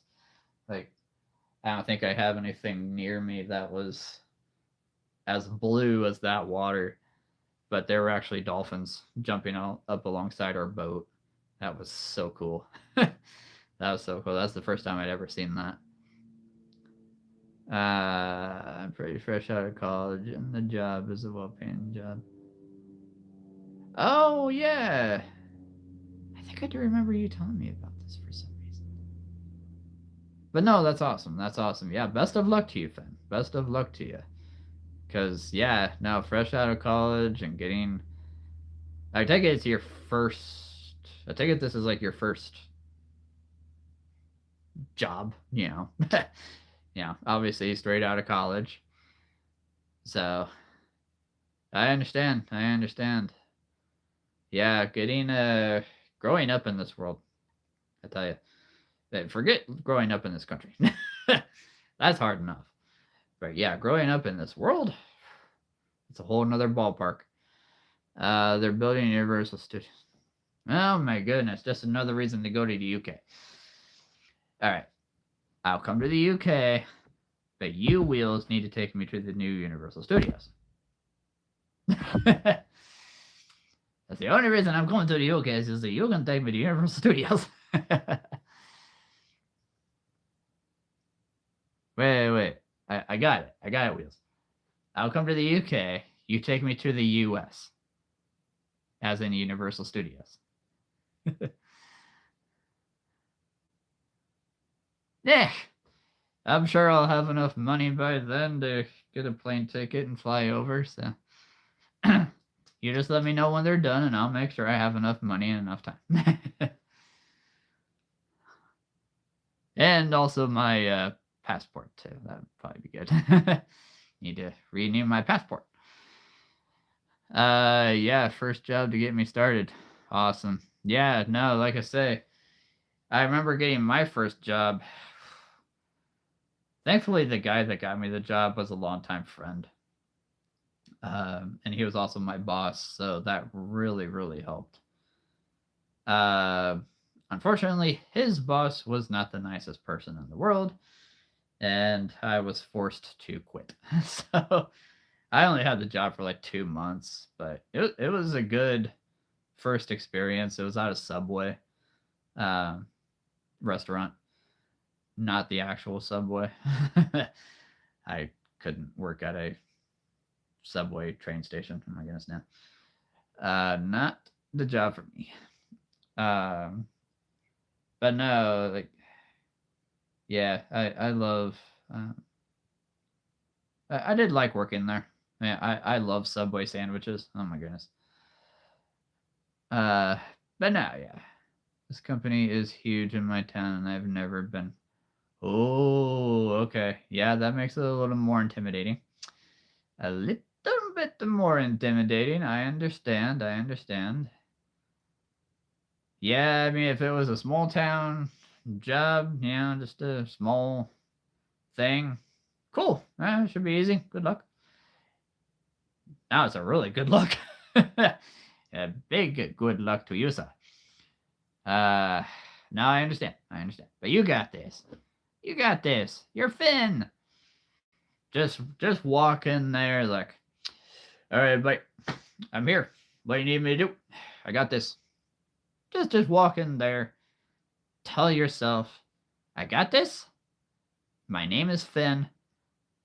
Speaker 1: Like, I don't think I have anything near me that was as blue as that water, but there were actually dolphins jumping up alongside our boat. That was so cool. That was so cool. That's the first time I'd ever seen that. I'm pretty fresh out of college, and the job is a well-paying job. Oh yeah, I think I do remember you telling me about this for some reason. But no, that's awesome. That's awesome. Yeah, best of luck to you, Finn. Best of luck to you. Because, yeah, now fresh out of college and getting. I take it it's your first. I take it this is like your first job, you know. Yeah, obviously straight out of college. So, I understand. I understand. Yeah, getting. Growing up in this world, I tell you. Forget growing up in this country. That's hard enough. But yeah, growing up in this world, it's a whole nother ballpark. They're building Universal Studios. Oh my goodness, just another reason to go to the UK. All right, I'll come to the UK, but you Wheels need to take me to the new Universal Studios. That's the only reason I'm going to the UK is that you can take me to Universal Studios. wait. I got it. I got it, Wheels. I'll come to the UK. You take me to the US, as in Universal Studios. Yeah, I'm sure I'll have enough money by then to get a plane ticket and fly over. So you just let me know when they're done, and I'll make sure I have enough money and enough time. And also my passport too. That'd probably be good. Need to renew my passport. Yeah, first job to get me started. Awesome. Yeah, no, like I say, I remember getting my first job. Thankfully, the guy that got me the job was a longtime friend. And he was also my boss, so that really, really helped. Unfortunately, his boss was not the nicest person in the world, and I was forced to quit. So I only had the job for like 2 months, but it was a good first experience. It was at a Subway restaurant, not the actual Subway. I couldn't work at a Subway train station. Oh my goodness, now. Not the job for me. But no, like, yeah, I love. I did like working there. Yeah, I love Subway sandwiches. Oh my goodness. But no, yeah, this company is huge in my town, and I've never been. Oh, okay, yeah, that makes it a little more intimidating. A little bit more intimidating. I understand. I understand. Yeah, I mean, if it was a small town job, just a small thing, cool. It should be easy. Good luck. Now it's a really good luck. A big good luck to you, sir. Now I understand. I understand. But you got this. You got this. You're Finn. Just walk in there like, all right, buddy, I'm here. What do you need me to do? I got this. Just walk in there. Tell yourself, I got this. My name is Finn,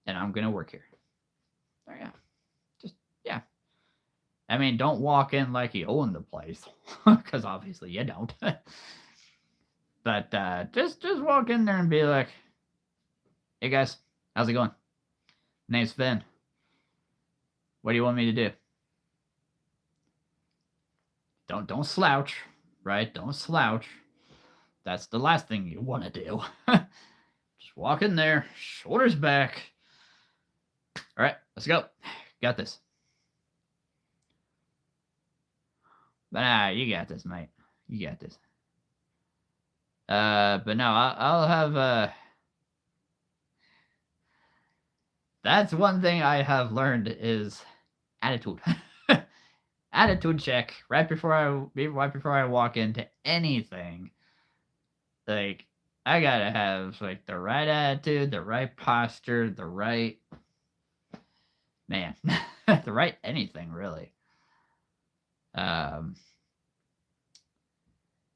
Speaker 1: and I'm gonna work here. Oh yeah. Yeah. I mean, don't walk in like you own the place, because obviously you don't. But just walk in there and be like, "Hey guys, how's it going? Name's Finn. What do you want me to do?" Don't slouch, right? Don't slouch. That's the last thing you want to do. Just walk in there, shoulders back. All right, let's go. Got this. But you got this, mate. You got this. But no, I'll have that's one thing I have learned is attitude. Attitude check right before I walk into anything. Like, I gotta have like the right attitude, the right posture, the right the right anything really. But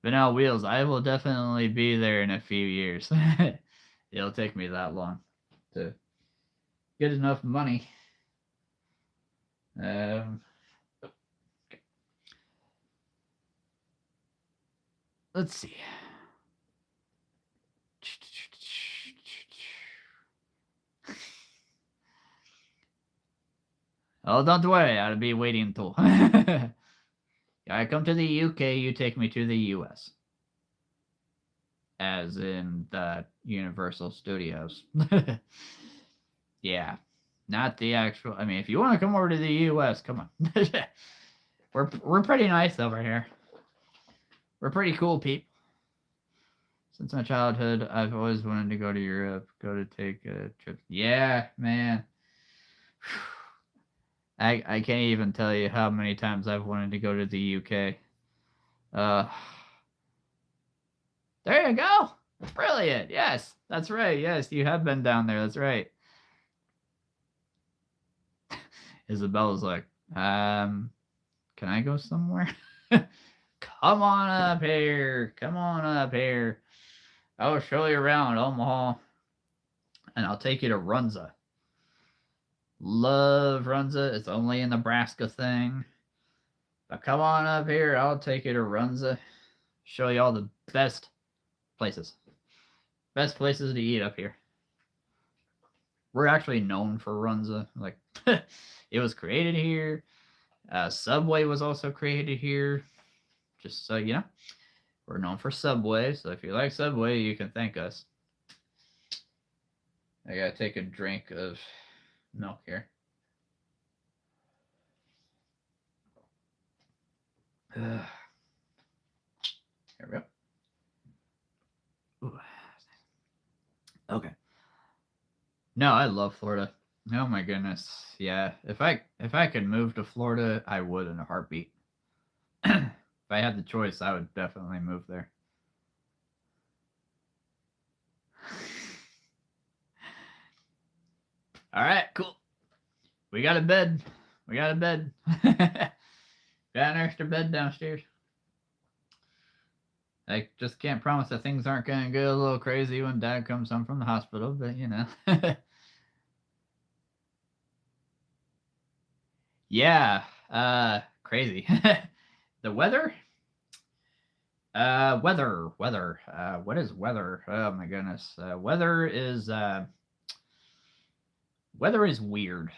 Speaker 1: now Wheels, I will definitely be there in a few years. It'll take me that long to get enough money. Okay. Let's see. Oh, don't worry. I'll be waiting too. I come to the UK, you take me to the US. As in the Universal Studios. Yeah. Not the actual. I mean, if you want to come over to the US, come on. we're pretty nice over here. We're pretty cool people. Since my childhood, I've always wanted to go to Europe, go to take a trip. Yeah, man. I can't even tell you how many times I've wanted to go to the UK. Uh, there you go. Brilliant. Yes, that's right. Yes, you have been down there. That's right. Isabella's like, can I go somewhere? Come on up here. Come on up here. I'll show you around Omaha. And I'll take you to Runza. Love Runza. It's only a Nebraska thing. But come on up here. I'll take you to Runza. Show you all the best places. Best places to eat up here. We're actually known for Runza. Like, it was created here. Subway was also created here. Just so you know, we're known for Subway. So if you like Subway, you can thank us. I gotta take a drink of milk here. Here we go. Ooh. Okay. No, I love Florida. Oh my goodness. Yeah. If I could move to Florida, I would in a heartbeat. If I had the choice, I would definitely move there. All right, cool. We got a bed. We got a bed. Got an extra bed downstairs. I just can't promise that things aren't going to go a little crazy when Dad comes home from the hospital, but you know. Yeah, crazy. The weather? Weather. What is weather? Oh my goodness. Weather is weird.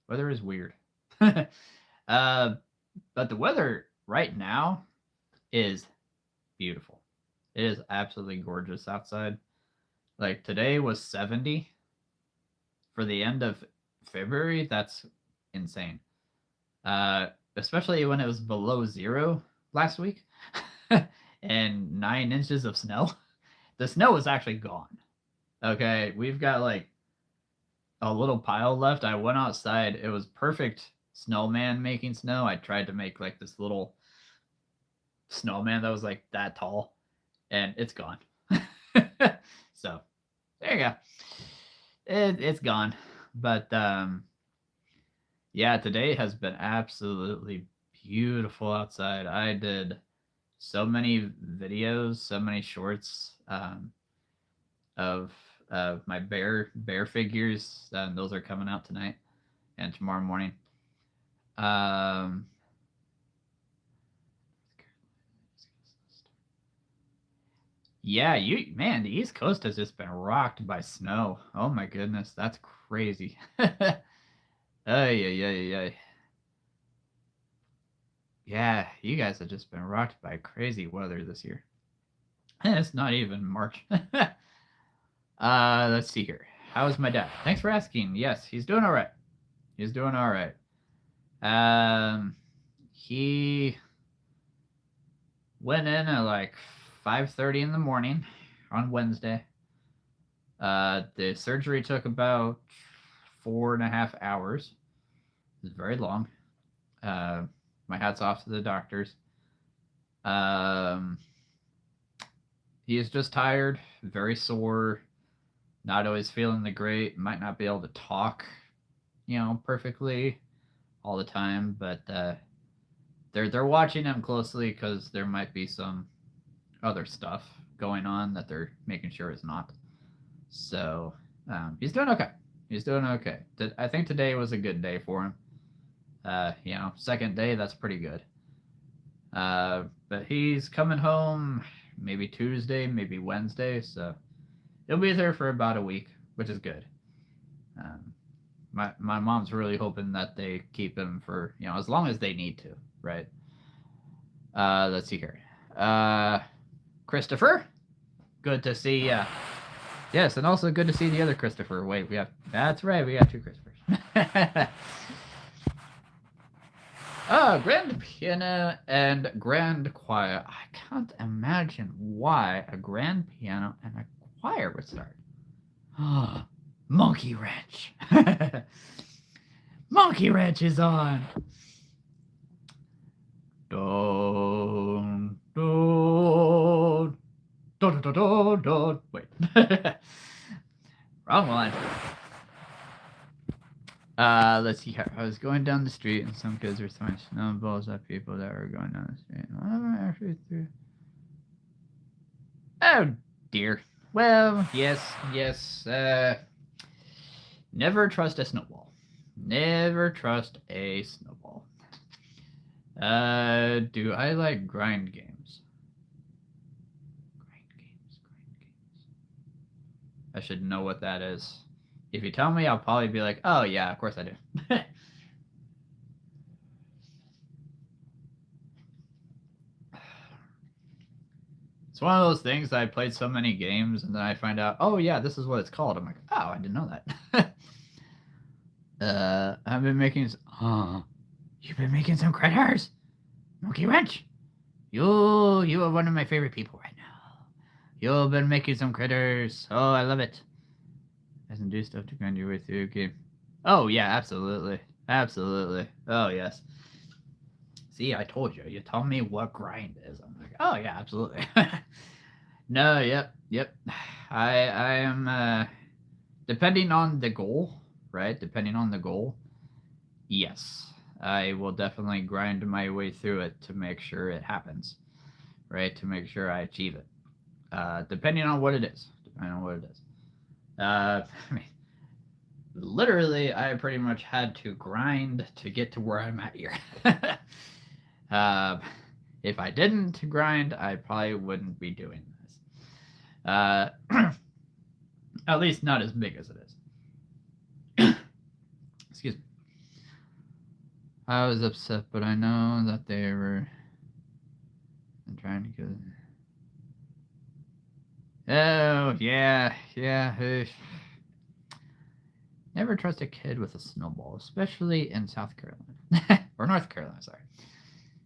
Speaker 1: Weather is weird. But the weather right now is beautiful. It is absolutely gorgeous outside. Like today was 70 for the end of February. That's insane. Especially when it was below zero last week and 9 inches of snow. The snow is actually gone. Okay, we've got like a little pile left. I went outside. It was perfect snowman making snow. I tried to make like this little snowman that was like that tall, and it's gone. So there you go. It's gone. But yeah, today has been absolutely beautiful outside. I did so many videos, so many shorts of my bear figures. Those are coming out tonight and tomorrow morning. Yeah, the East Coast has just been rocked by snow. Oh my goodness, that's crazy. Yeah. Yeah, you guys have just been rocked by crazy weather this year. And it's not even March. Let's see here. How's my dad? Thanks for asking. Yes, he's doing all right. He's doing all right. He went in at like 5:30 in the morning on Wednesday. The surgery took about 4.5 hours. It was very long. My hat's off to the doctors. He is just tired, very sore, not always feeling the great. Might not be able to talk, perfectly all the time, but they're watching him closely because there might be some other stuff going on that they're making sure is not. So he's doing okay. He's doing okay. I think today was a good day for him. Second day, that's pretty good. But he's coming home maybe Tuesday, maybe Wednesday, so he'll be there for about a week, which is good. My mom's really hoping that they keep him for, as long as they need to, right? Let's see here. Christopher, good to see ya. Yes, and also good to see the other Christopher. Wait, that's right, we got two Christophers. Grand piano and grand choir. I can't imagine why a grand piano and a choir would start. Monkey Wrench. Monkey Wrench is on. Don, don, don, don, don, don. Wait. Wrong one. Let's see here. I was going down the street and some kids were throwing snowballs at people that were going down the street. One of them actually threw. Oh dear. Well, yes. Never trust a snowball. Never trust a snowball. Do I like grind games? Grind games. I should know what that is. If you tell me, I'll probably be like, oh yeah, of course I do. It's one of those things that I played so many games and then I find out, oh yeah, this is what it's called. I'm like, oh, I didn't know that. I've been making. You've been making some critters, Monkey Wrench. You are one of my favorite people right now. You've been making some critters. Oh, I love it. Doesn't do stuff to grind your way through a game. Oh yeah, absolutely. Oh yes. See, I told you. You tell me what grind is. I'm like, oh yeah, absolutely. No, yep. I am depending on the goal, right? Depending on the goal, yes, I will definitely grind my way through it to make sure it happens, right? To make sure I achieve it. Depending on what it is. I mean, literally, I pretty much had to grind to get to where I'm at here. If I didn't grind, I probably wouldn't be doing this. At least not as big as it is. Excuse me. I was upset, but I know that they were trying to kill. Oh, yeah. Never trust a kid with a snowball, especially in South Carolina. Or North Carolina, sorry.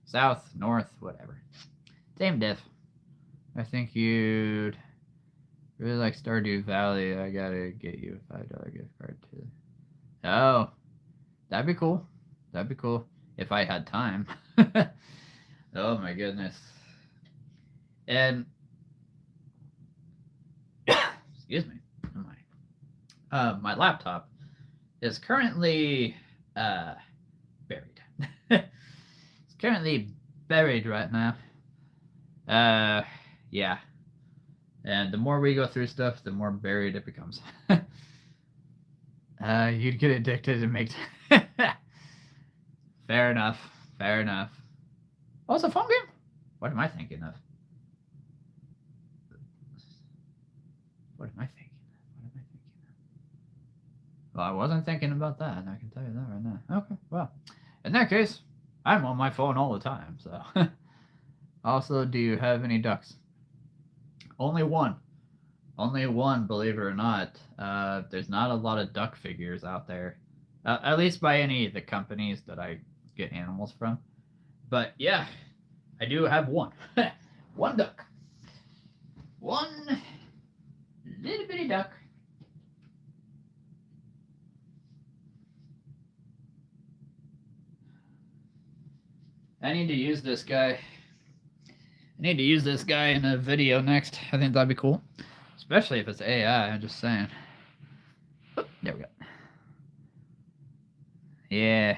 Speaker 1: South, North, whatever. Same diff. I think you'd really like Stardew Valley. I gotta get you a $5 gift card too. Oh, that'd be cool. If I had time. Oh my goodness. And excuse me. My laptop is currently buried. It's currently buried right now. Yeah. And the more we go through stuff, the more buried it becomes. You'd get addicted and make. Fair enough. Oh, it's a phone game? What am I thinking of? Well, I wasn't thinking about that. I can tell you that right now. Okay, well, in that case, I'm on my phone all the time, so. Also, do you have any ducks? Only one, believe it or not. There's not a lot of duck figures out there, at least by any of the companies that I get animals from. But yeah, I do have one. One duck. One little bitty duck. I need to use this guy. In a video next. I think that'd be cool. Especially if it's AI, I'm just saying. Oh, there we go. Yeah.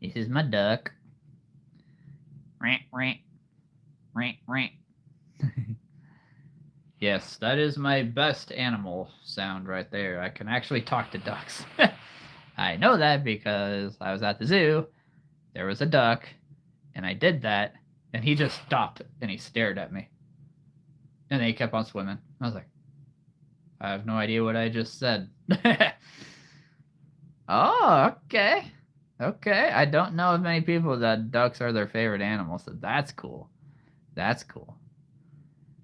Speaker 1: This is my duck. Yes, that is my best animal sound right there. I can actually talk to ducks. I know that because I was at the zoo. There was a duck, and I did that, and he just stopped and he stared at me. And then he kept on swimming. I was like, I have no idea what I just said. Oh, okay. Okay. I don't know of many people that ducks are their favorite animal, so that's cool. That's cool.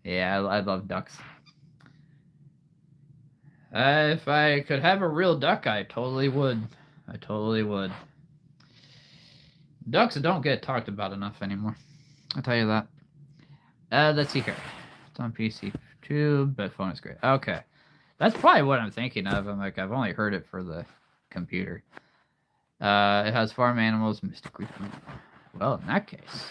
Speaker 1: Yeah, I love ducks. If I could have a real duck, I totally would. I totally would. Ducks don't get talked about enough anymore. I'll tell you that. Let's see here. It's on PC too, but phone is great. Okay. That's probably what I'm thinking of. I'm like, I've only heard it for the computer. It has farm animals, mystically. Well, in that case,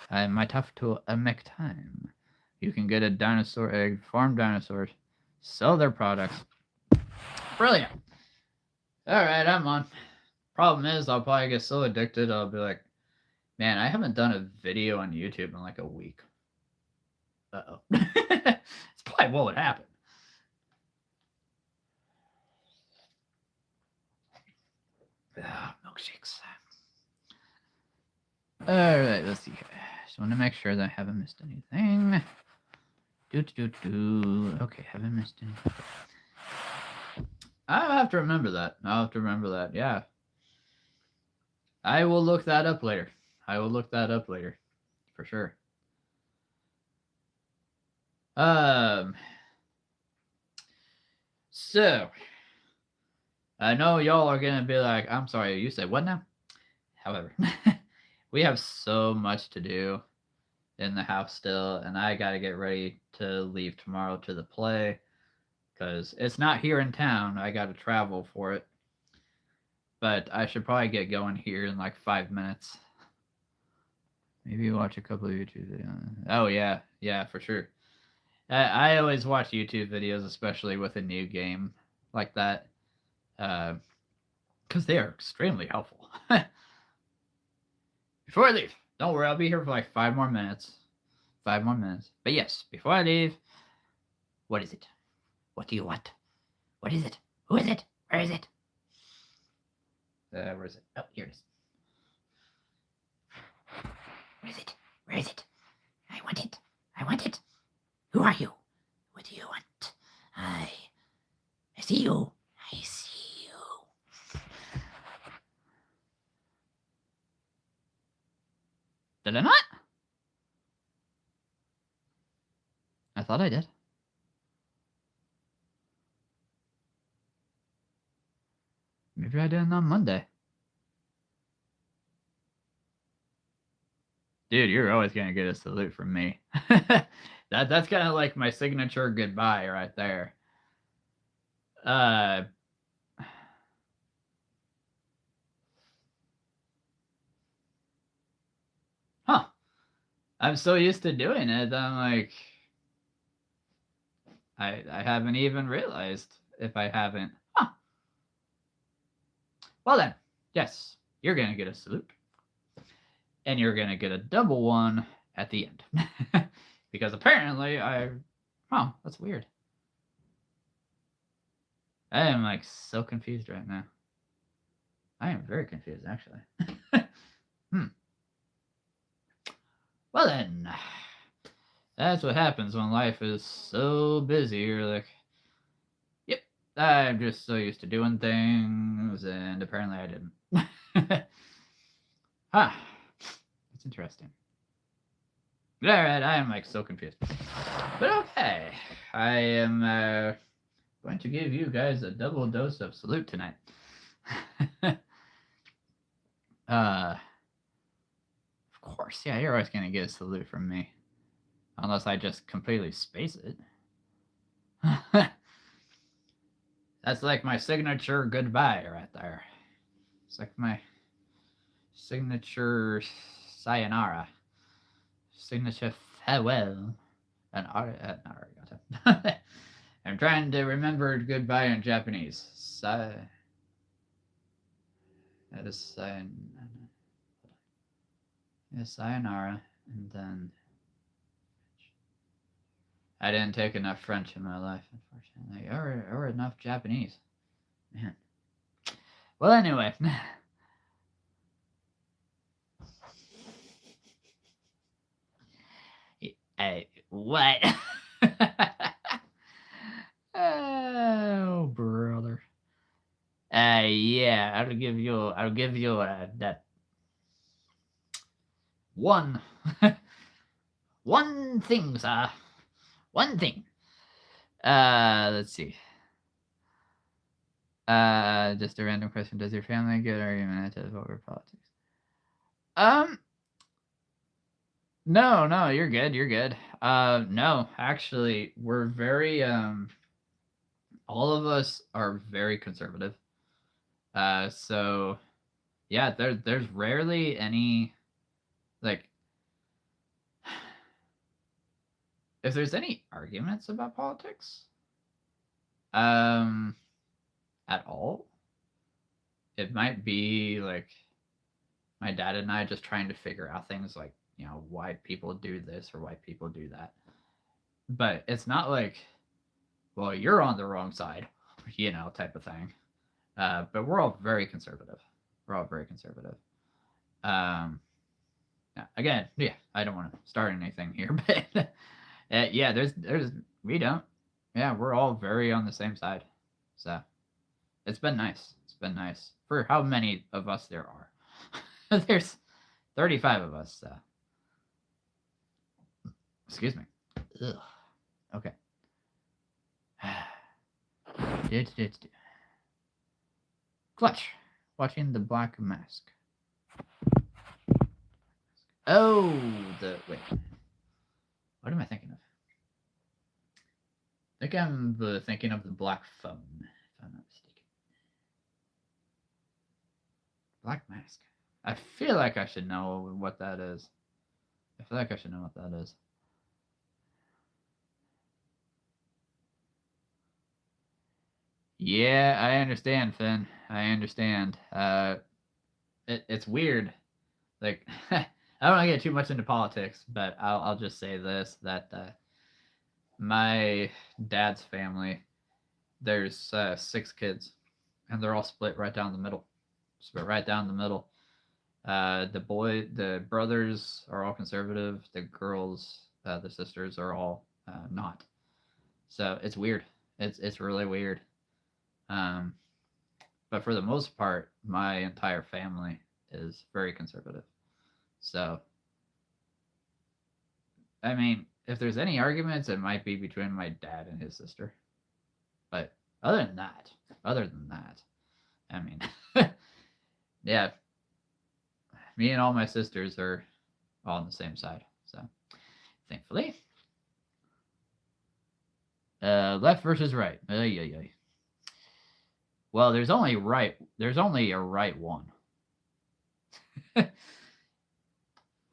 Speaker 1: I might have to make time. You can get a dinosaur egg, farm dinosaurs, sell their products. Brilliant. All right, I'm on. Problem is, I'll probably get so addicted, I'll be like, man, I haven't done a video on YouTube in like a week. Uh-oh. It's probably what would happen. Milkshakes. All right, let's see. Just want to make sure that I haven't missed anything. Okay, haven't missed anything. I'll have to remember that. Yeah. I will look that up later. For sure. So I know y'all are gonna be like, I'm sorry, you said what now? However, we have so much to do in the house still, and I gotta get ready to leave tomorrow to the play because it's not here in town. I gotta travel for it. But I should probably get going here in like 5 minutes. Maybe watch a couple of YouTube videos. Oh yeah, for sure. I always watch YouTube videos, especially with a new game like that, because they are extremely helpful. Before I leave, don't worry, I'll be here for like 5 more minutes. 5 more minutes. But yes, before I leave, what is it? What do you want? What is it? Who is it? Where is it? Where is it? Oh, here it is. Where is it? Where is it? I want it. I want it. Who are you? What do you want? I see you. I see you. Did I not? I thought I did. Maybe I didn't on Monday. Dude, you're always gonna get a salute from me. That's kind of like my signature goodbye right there. Huh. I'm so used to doing it. I'm like, I haven't even realized if I haven't. Huh. Well then, yes, you're gonna get a salute, and you're gonna get a double one at the end, because apparently Oh, that's weird. I am like so confused right now. I am very confused, actually. Well then, that's what happens when life is so busy. You're like, yep, I'm just so used to doing things, and apparently I didn't. Huh. That's interesting. Alright, I am like so confused. But okay, I am going to give you guys a double dose of salute tonight. Of course, yeah, you're always gonna get a salute from me. Unless I just completely space it. That's like my signature goodbye right there. It's like my signature sayonara. Signature farewell. And arigato. I'm trying to remember goodbye in Japanese. That is sayonara. And then I didn't take enough French in my life, unfortunately, or enough Japanese. Man. Well, anyway. What? Oh, brother. Yeah, I'll give you that one one thing, sir. One thing. Let's see. Just a random question. Does your family get argumentative over politics? No, you're good. You're good. No, actually, we're very all of us are very conservative. So yeah, there's rarely any like if there's any arguments about politics, um, at all, it might be like my dad and I just trying to figure out things like, why people do this or why people do that. But it's not like, well, you're on the wrong side, type of thing. But we're all very conservative. We're all very conservative. Again, yeah, I don't want to start anything here, but yeah, we don't. Yeah, we're all very on the same side. So it's been nice. It's been nice for how many of us there are. There's 35 of us. So. Excuse me. Ugh. Okay. Clutch. Watching The Black Mask. Oh, wait. What am I thinking of? I think I'm thinking of The Black Phone, if I'm not mistaken. Black Mask. I feel like I should know what that is. I feel like I should know what that is. Yeah, I understand, Finn. I understand. It's weird. Like, I don't want to get too much into politics, but I'll just say this: that my dad's family, there's 6 kids, and they're all split right down the middle. Split right down the middle. The brothers are all conservative. The girls, the sisters, are all not. So it's weird. It's really weird. But for the most part, my entire family is very conservative. So, I mean, if there's any arguments, it might be between my dad and his sister. But other than that, I mean, yeah, me and all my sisters are all on the same side. So, thankfully, left versus right. Well, there's only a right one.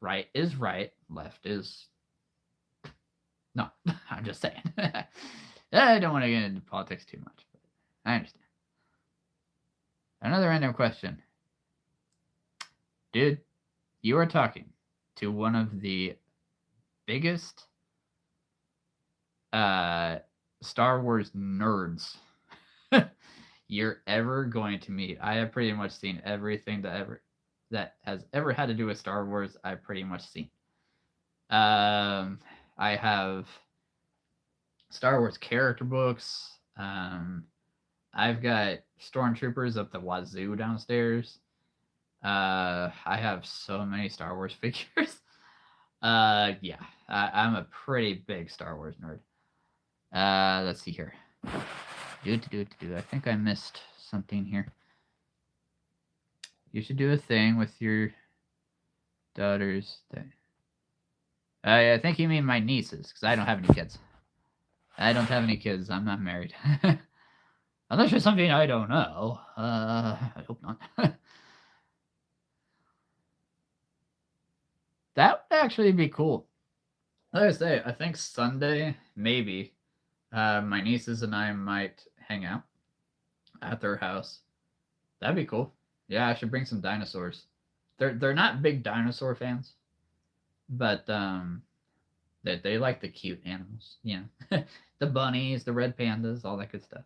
Speaker 1: Right is right, left is no. I'm just saying. I don't want to get into politics too much, but I understand. Another random question. Dude, you are talking to one of the biggest Star Wars nerds you're ever going to meet. I have pretty much seen everything that has ever had to do with Star Wars. I've pretty much seen. I have Star Wars character books. I've got stormtroopers up the wazoo downstairs. I have so many Star Wars figures. Yeah, I'm a pretty big Star Wars nerd. Let's see here. I think I missed something here. You should do a thing with your daughters. I think you mean my nieces, because I don't have any kids. I don't have any kids. I'm not married. Unless there's something I don't know. I hope not. That would actually be cool. Like I say, I think Sunday, maybe, my nieces and I might hang out at their house. That'd be cool. Yeah, I should bring some dinosaurs. They're not big dinosaur fans, but they like the cute animals. Yeah, the bunnies, the red pandas, all that good stuff,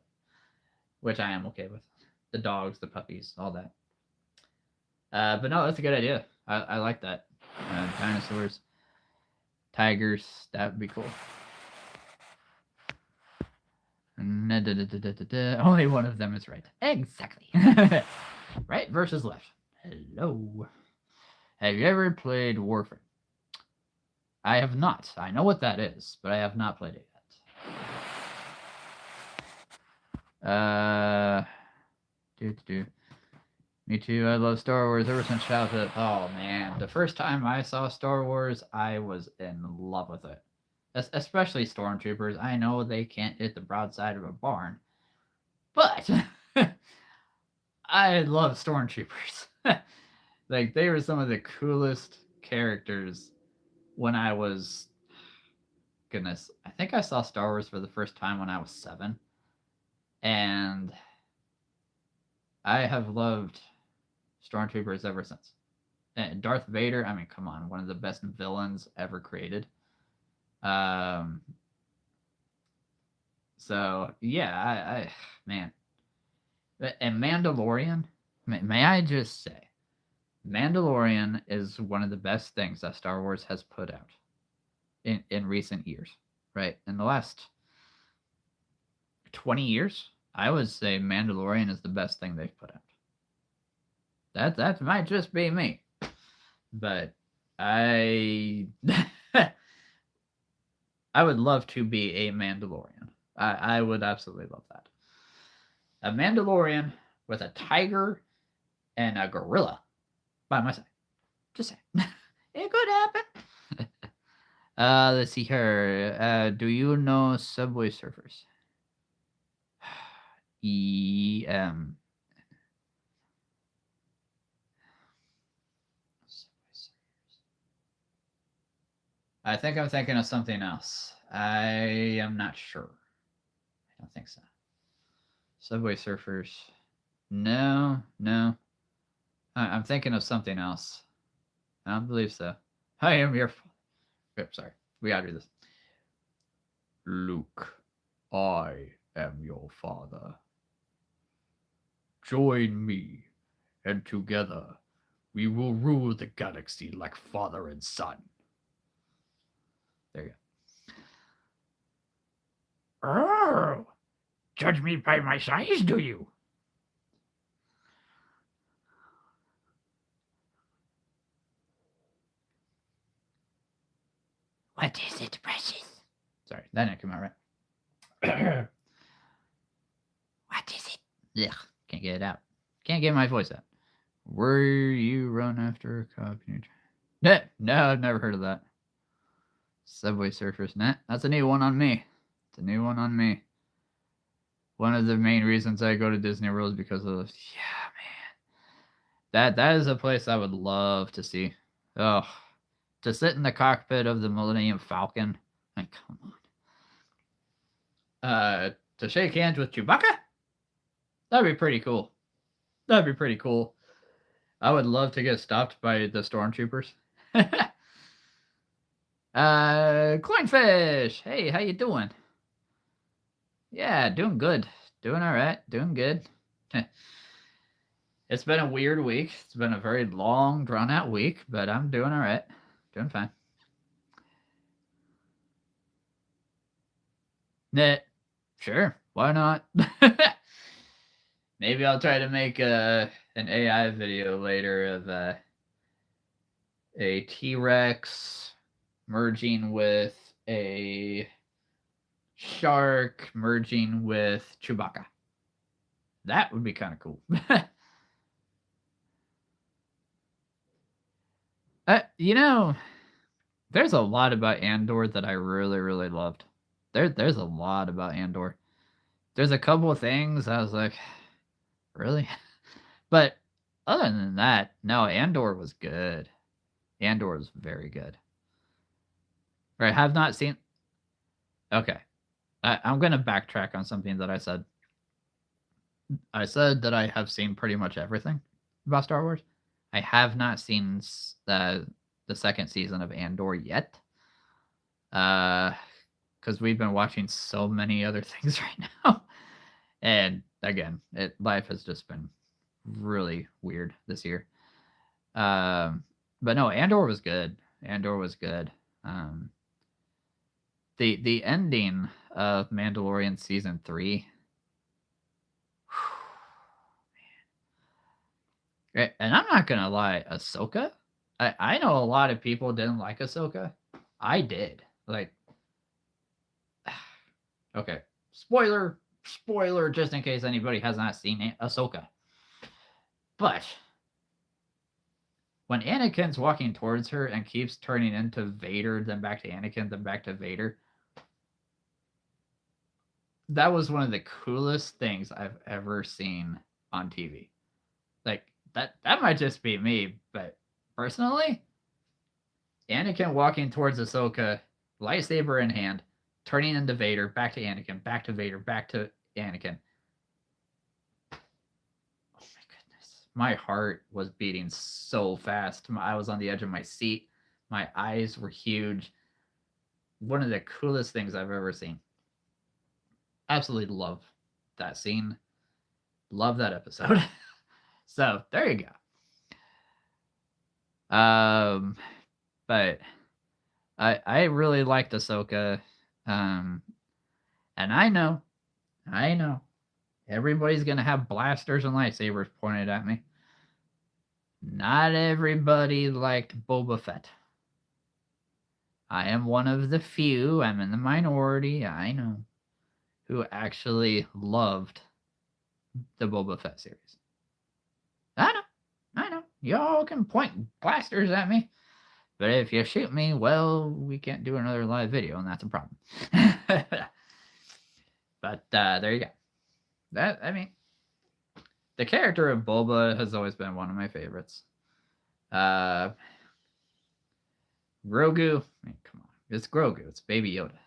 Speaker 1: which I am okay with. The dogs, the puppies, all that. But no, that's a good idea. I like that. Dinosaurs, tigers, that would be cool. Only one of them is right. Exactly. Right versus left. Hello. Have you ever played Warframe? I have not. I know what that is, but I have not played it yet. Me too. I love Star Wars ever since childhood. Oh man, the first time I saw Star Wars, I was in love with it. Especially Stormtroopers. I know they can't hit the broadside of a barn, but I love Stormtroopers. Like they were some of the coolest characters when I was, goodness, I think I saw Star Wars for the first time when I was 7. And I have loved Stormtroopers ever since. And Darth Vader, I mean, come on, one of the best villains ever created. So yeah, I man, and Mandalorian. May I just say, Mandalorian is one of the best things that Star Wars has put out in recent years, right? In the last 20 years, I would say Mandalorian is the best thing they've put out. That might just be me, but I I would love to be a Mandalorian. I would absolutely love that. A Mandalorian with a tiger and a gorilla by my side. Just saying. It could happen. Let's see here. Do you know Subway Surfers? EM. I think I'm thinking of something else. I am not sure. I don't think so. Subway Surfers. No. I'm thinking of something else. I don't believe so. I am your. Sorry. We gotta do this. Luke, I am your father. Join me, and together we will rule the galaxy like father and son. There you go. Oh, judge me by my size, do you? What is it, precious? Sorry, that didn't come out right. What is it? Ugh, can't get it out. Can't get my voice out. Were you run after a cop? No, I've never heard of that. Subway Surfers. Nah, that's a new one on me. It's a new one on me. One of the main reasons I go to Disney World is because of this. Yeah, man. That is a place I would love to see. Oh, to sit in the cockpit of the Millennium Falcon. Like, come on. To shake hands with Chewbacca? That'd be pretty cool. That'd be pretty cool. I would love to get stopped by the stormtroopers. Coinfish. Hey, how you doing? Yeah, doing good. Doing all right. Doing good. It's been a weird week. It's been a very long, drawn out week, but I'm doing all right. Doing fine. Nah, sure. Why not? Maybe I'll try to make an AI video later of a T-Rex merging with a shark merging with Chewbacca. That would be kind of cool. You know, there's a lot about Andor that I really, really loved. There's a lot about Andor. There's a couple of things I was like, really? But other than that, no, Andor was good. Andor was very good. Right, have not seen. Okay, I'm gonna backtrack on something that I said. I said that I have seen pretty much everything about Star Wars. I have not seen the second season of Andor yet. Because we've been watching so many other things right now. And again, life has just been really weird this year. But no, Andor was good. Andor was good. the ending of Mandalorian season 3. And I'm not gonna lie, Ahsoka. I know a lot of people didn't like Ahsoka. I did. Like, okay, spoiler, just in case anybody has not seen Ahsoka. But when Anakin's walking towards her and keeps turning into Vader, then back to Anakin, then back to Vader, that was one of the coolest things I've ever seen on TV. Like, that might just be me, but personally, Anakin walking towards Ahsoka, lightsaber in hand, turning into Vader, back to Anakin, back to Vader, back to Anakin. Oh my goodness. My heart was beating so fast. I was on the edge of my seat. My eyes were huge. One of the coolest things I've ever seen. Absolutely love that scene. Love that episode. So there you go. But I really liked Ahsoka. And I know everybody's gonna have blasters and lightsabers pointed at me. Not everybody liked Boba Fett. I am one of the few, I'm in the minority, I know, who actually loved the Boba Fett series. I know. Y'all can point blasters at me. But if you shoot me, well, we can't do another live video, and that's a problem. But there you go. The character of Boba has always been one of my favorites. Grogu, come on, it's Grogu, it's Baby Yoda.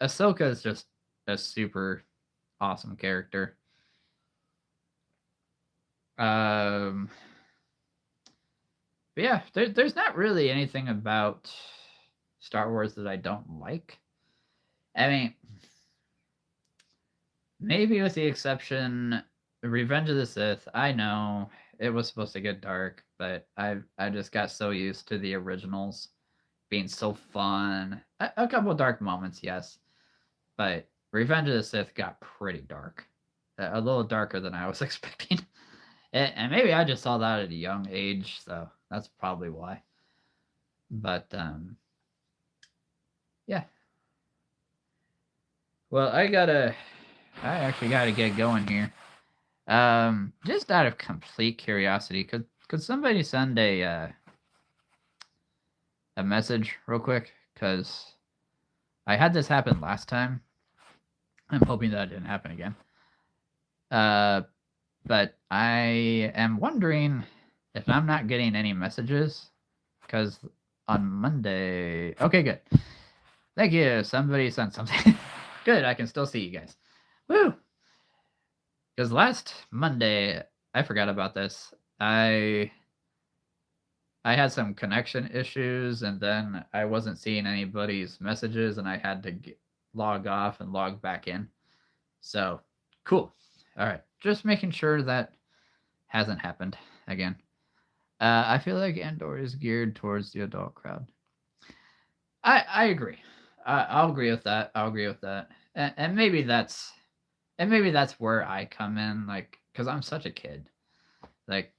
Speaker 1: Ahsoka is just a super awesome character. But yeah, there's not really anything about Star Wars that I don't like. I mean, maybe with the exception Revenge of the Sith. I know it was supposed to get dark, but I just got so used to the originals being so fun. A couple dark moments, yes, but Revenge of the Sith got pretty dark, a little darker than I was expecting. And maybe I just saw that at a young age, so that's probably why. But yeah. Well, I actually gotta get going here. Just out of complete curiosity, could somebody send a message real quick? Because I had this happen last time. I'm hoping that didn't happen again. But I am wondering if I'm not getting any messages, because on Monday... Okay, good. Thank you. Somebody sent something. Good, I can still see you guys. Woo! Because last Monday, I forgot about this. I had some connection issues, and then I wasn't seeing anybody's messages, and I had to log off and log back in. So, cool. All right. Just making sure that hasn't happened again. I feel like Andor is geared towards the adult crowd. I agree. I'll agree with that. And maybe that's where I come in, like, because I'm such a kid. Like,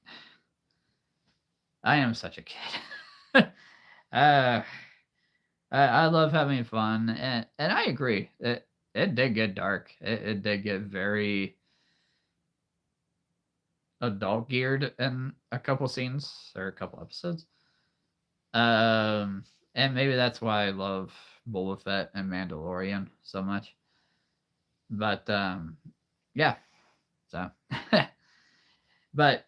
Speaker 1: I am such a kid. I love having fun, and I agree. It did get dark. It did get very adult geared in a couple scenes or a couple episodes. And maybe that's why I love Boba Fett and Mandalorian so much. But yeah. So but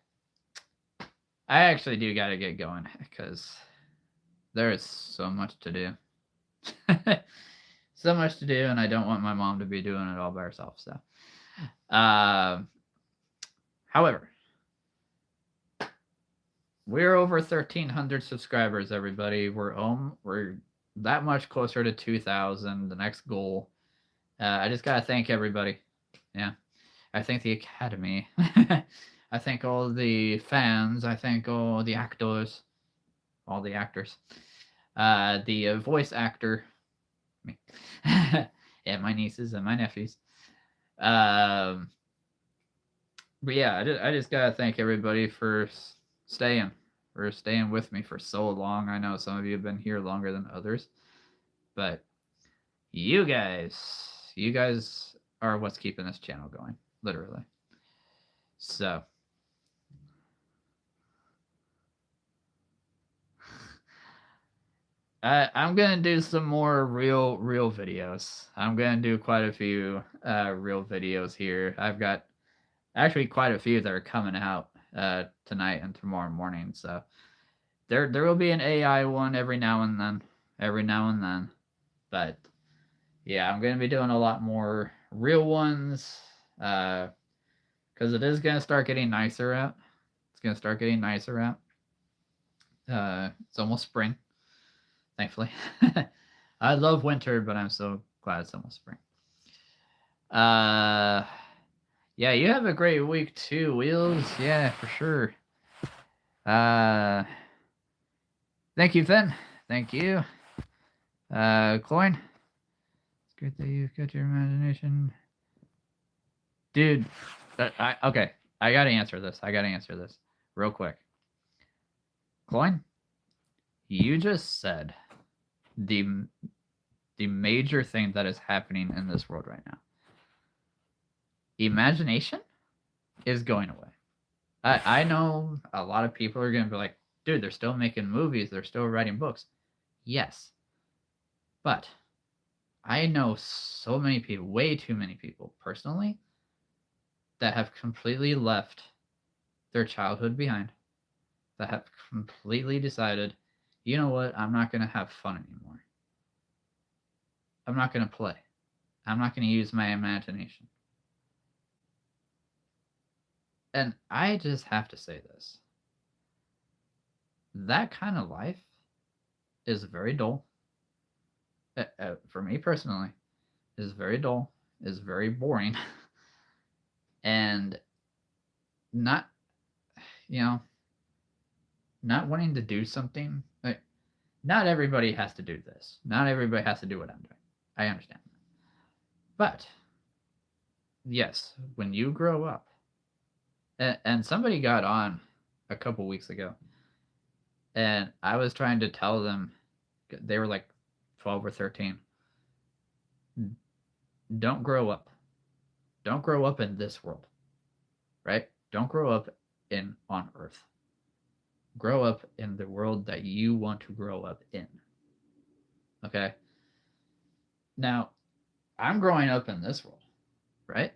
Speaker 1: I actually do gotta get going because there is so much to do. So much to do, and I don't want my mom to be doing it all by herself. So however, we're over 1,300 subscribers, everybody. We're that much closer to 2,000, the next goal. I just gotta thank everybody. Yeah. I thank the Academy. I thank all the fans. I thank all the actors. All the actors. The voice actor, me, and my nieces and my nephews. Um, but yeah, I just gotta thank everybody for staying, for staying with me for so long. I know some of you have been here longer than others, but you guys are what's keeping this channel going, literally. So I'm gonna do some more real videos. I'm gonna do quite a few real videos here. I've got actually quite a few that are coming out tonight and tomorrow morning. So there will be an AI one every now and then, every now and then. But yeah, I'm gonna be doing a lot more real ones because it is gonna start getting nicer out. It's gonna start getting nicer out. It's almost spring, thankfully. I love winter, but I'm so glad it's almost spring. Uh, yeah, you have a great week too, Wheels. Yeah, for sure. Uh, thank you, Finn. Thank you. Cloyne. It's great that you've got your imagination. Dude, okay. I gotta answer this. Real quick. Cloyne, you just said the major thing that is happening in this world right now. Imagination is going away. I know a lot of people are gonna be like, dude, they're still making movies, they're still writing books. Yes. But I know so many people, way too many people personally, that have completely left their childhood behind, that have completely decided, you know what, I'm not going to have fun anymore. I'm not going to play. I'm not going to use my imagination. And I just have to say this. That kind of life is very dull. For me personally, is very dull, is very boring, and not, you know, not wanting to do something. Like, not everybody has to do this. Not everybody has to do what I'm doing. I understand that. But yes, when you grow up, and somebody got on a couple weeks ago, and I was trying to tell them, they were like 12 or 13. Don't grow up. Don't grow up in this world, right? Don't grow up on Earth. Grow up in the world that you want to grow up in. Okay? Now, I'm growing up in this world, right?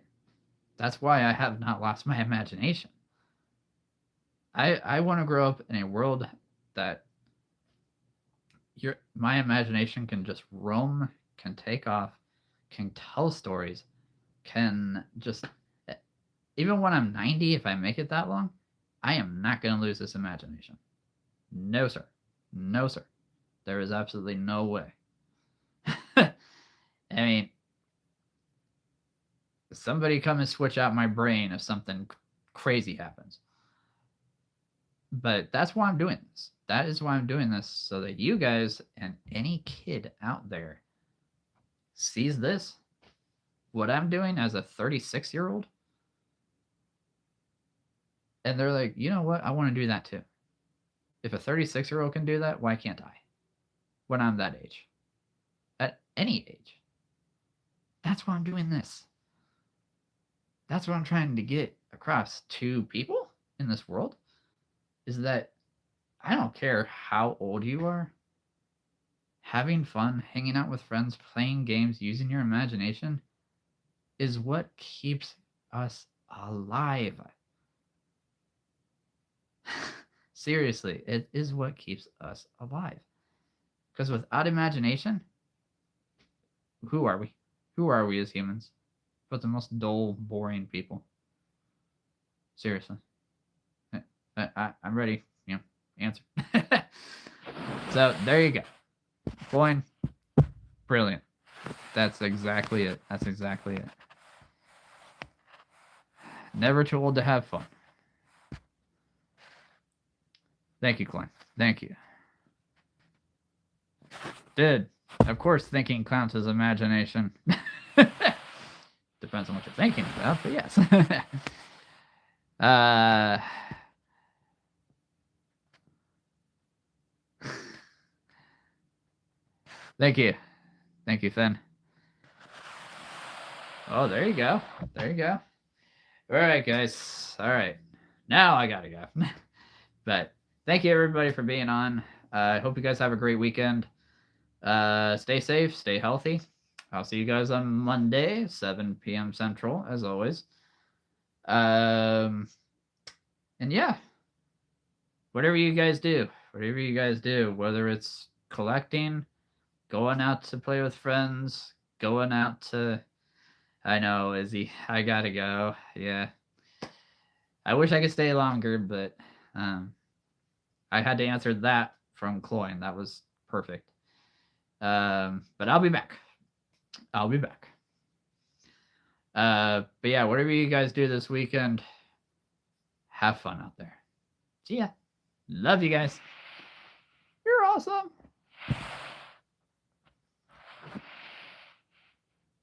Speaker 1: That's why I have not lost my imagination. I want to grow up in a world that my imagination can just roam, can take off, can tell stories, can just, even when I'm 90, if I make it that long, I am not going to lose this imagination. No, sir. No, sir. There is absolutely no way. I mean, somebody come and switch out my brain if something crazy happens. But that's why I'm doing this. That is why I'm doing this, so that you guys and any kid out there sees this, what I'm doing as a 36-year-old, and they're like, you know what? I want to do that too. If a 36-year-old can do that, why can't I? When I'm that age. At any age. That's why I'm doing this. That's what I'm trying to get across to people in this world, is that I don't care how old you are. Having fun, hanging out with friends, playing games, using your imagination is what keeps us alive. Seriously, it is what keeps us alive. Because without imagination, who are we? Who are we as humans? But the most dull, boring people. Seriously. I'm ready. Answer. So there you go. Coin. Brilliant. That's exactly it. Never too old to have fun. Thank you, Coin. Thank you. Dude, of course thinking counts as imagination. Depends on what you're thinking about, but yes. Thank you. Thank you, Finn. Oh, there you go. There you go. All right, guys. All right. Now I gotta go. But thank you, everybody, for being on. I hope you guys have a great weekend. Stay safe, stay healthy. I'll see you guys on Monday, 7 p.m. Central, as always. And yeah, whatever you guys do, whether it's collecting, going out to play with friends, going out to, I know, Izzy, I gotta go. Yeah. I wish I could stay longer, but I had to answer that from Cloyne. That was perfect. But I'll be back. But yeah, whatever you guys do this weekend, have fun out there. See ya. Love you guys. You're awesome.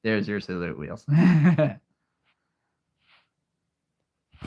Speaker 1: There's your salute, Wheels.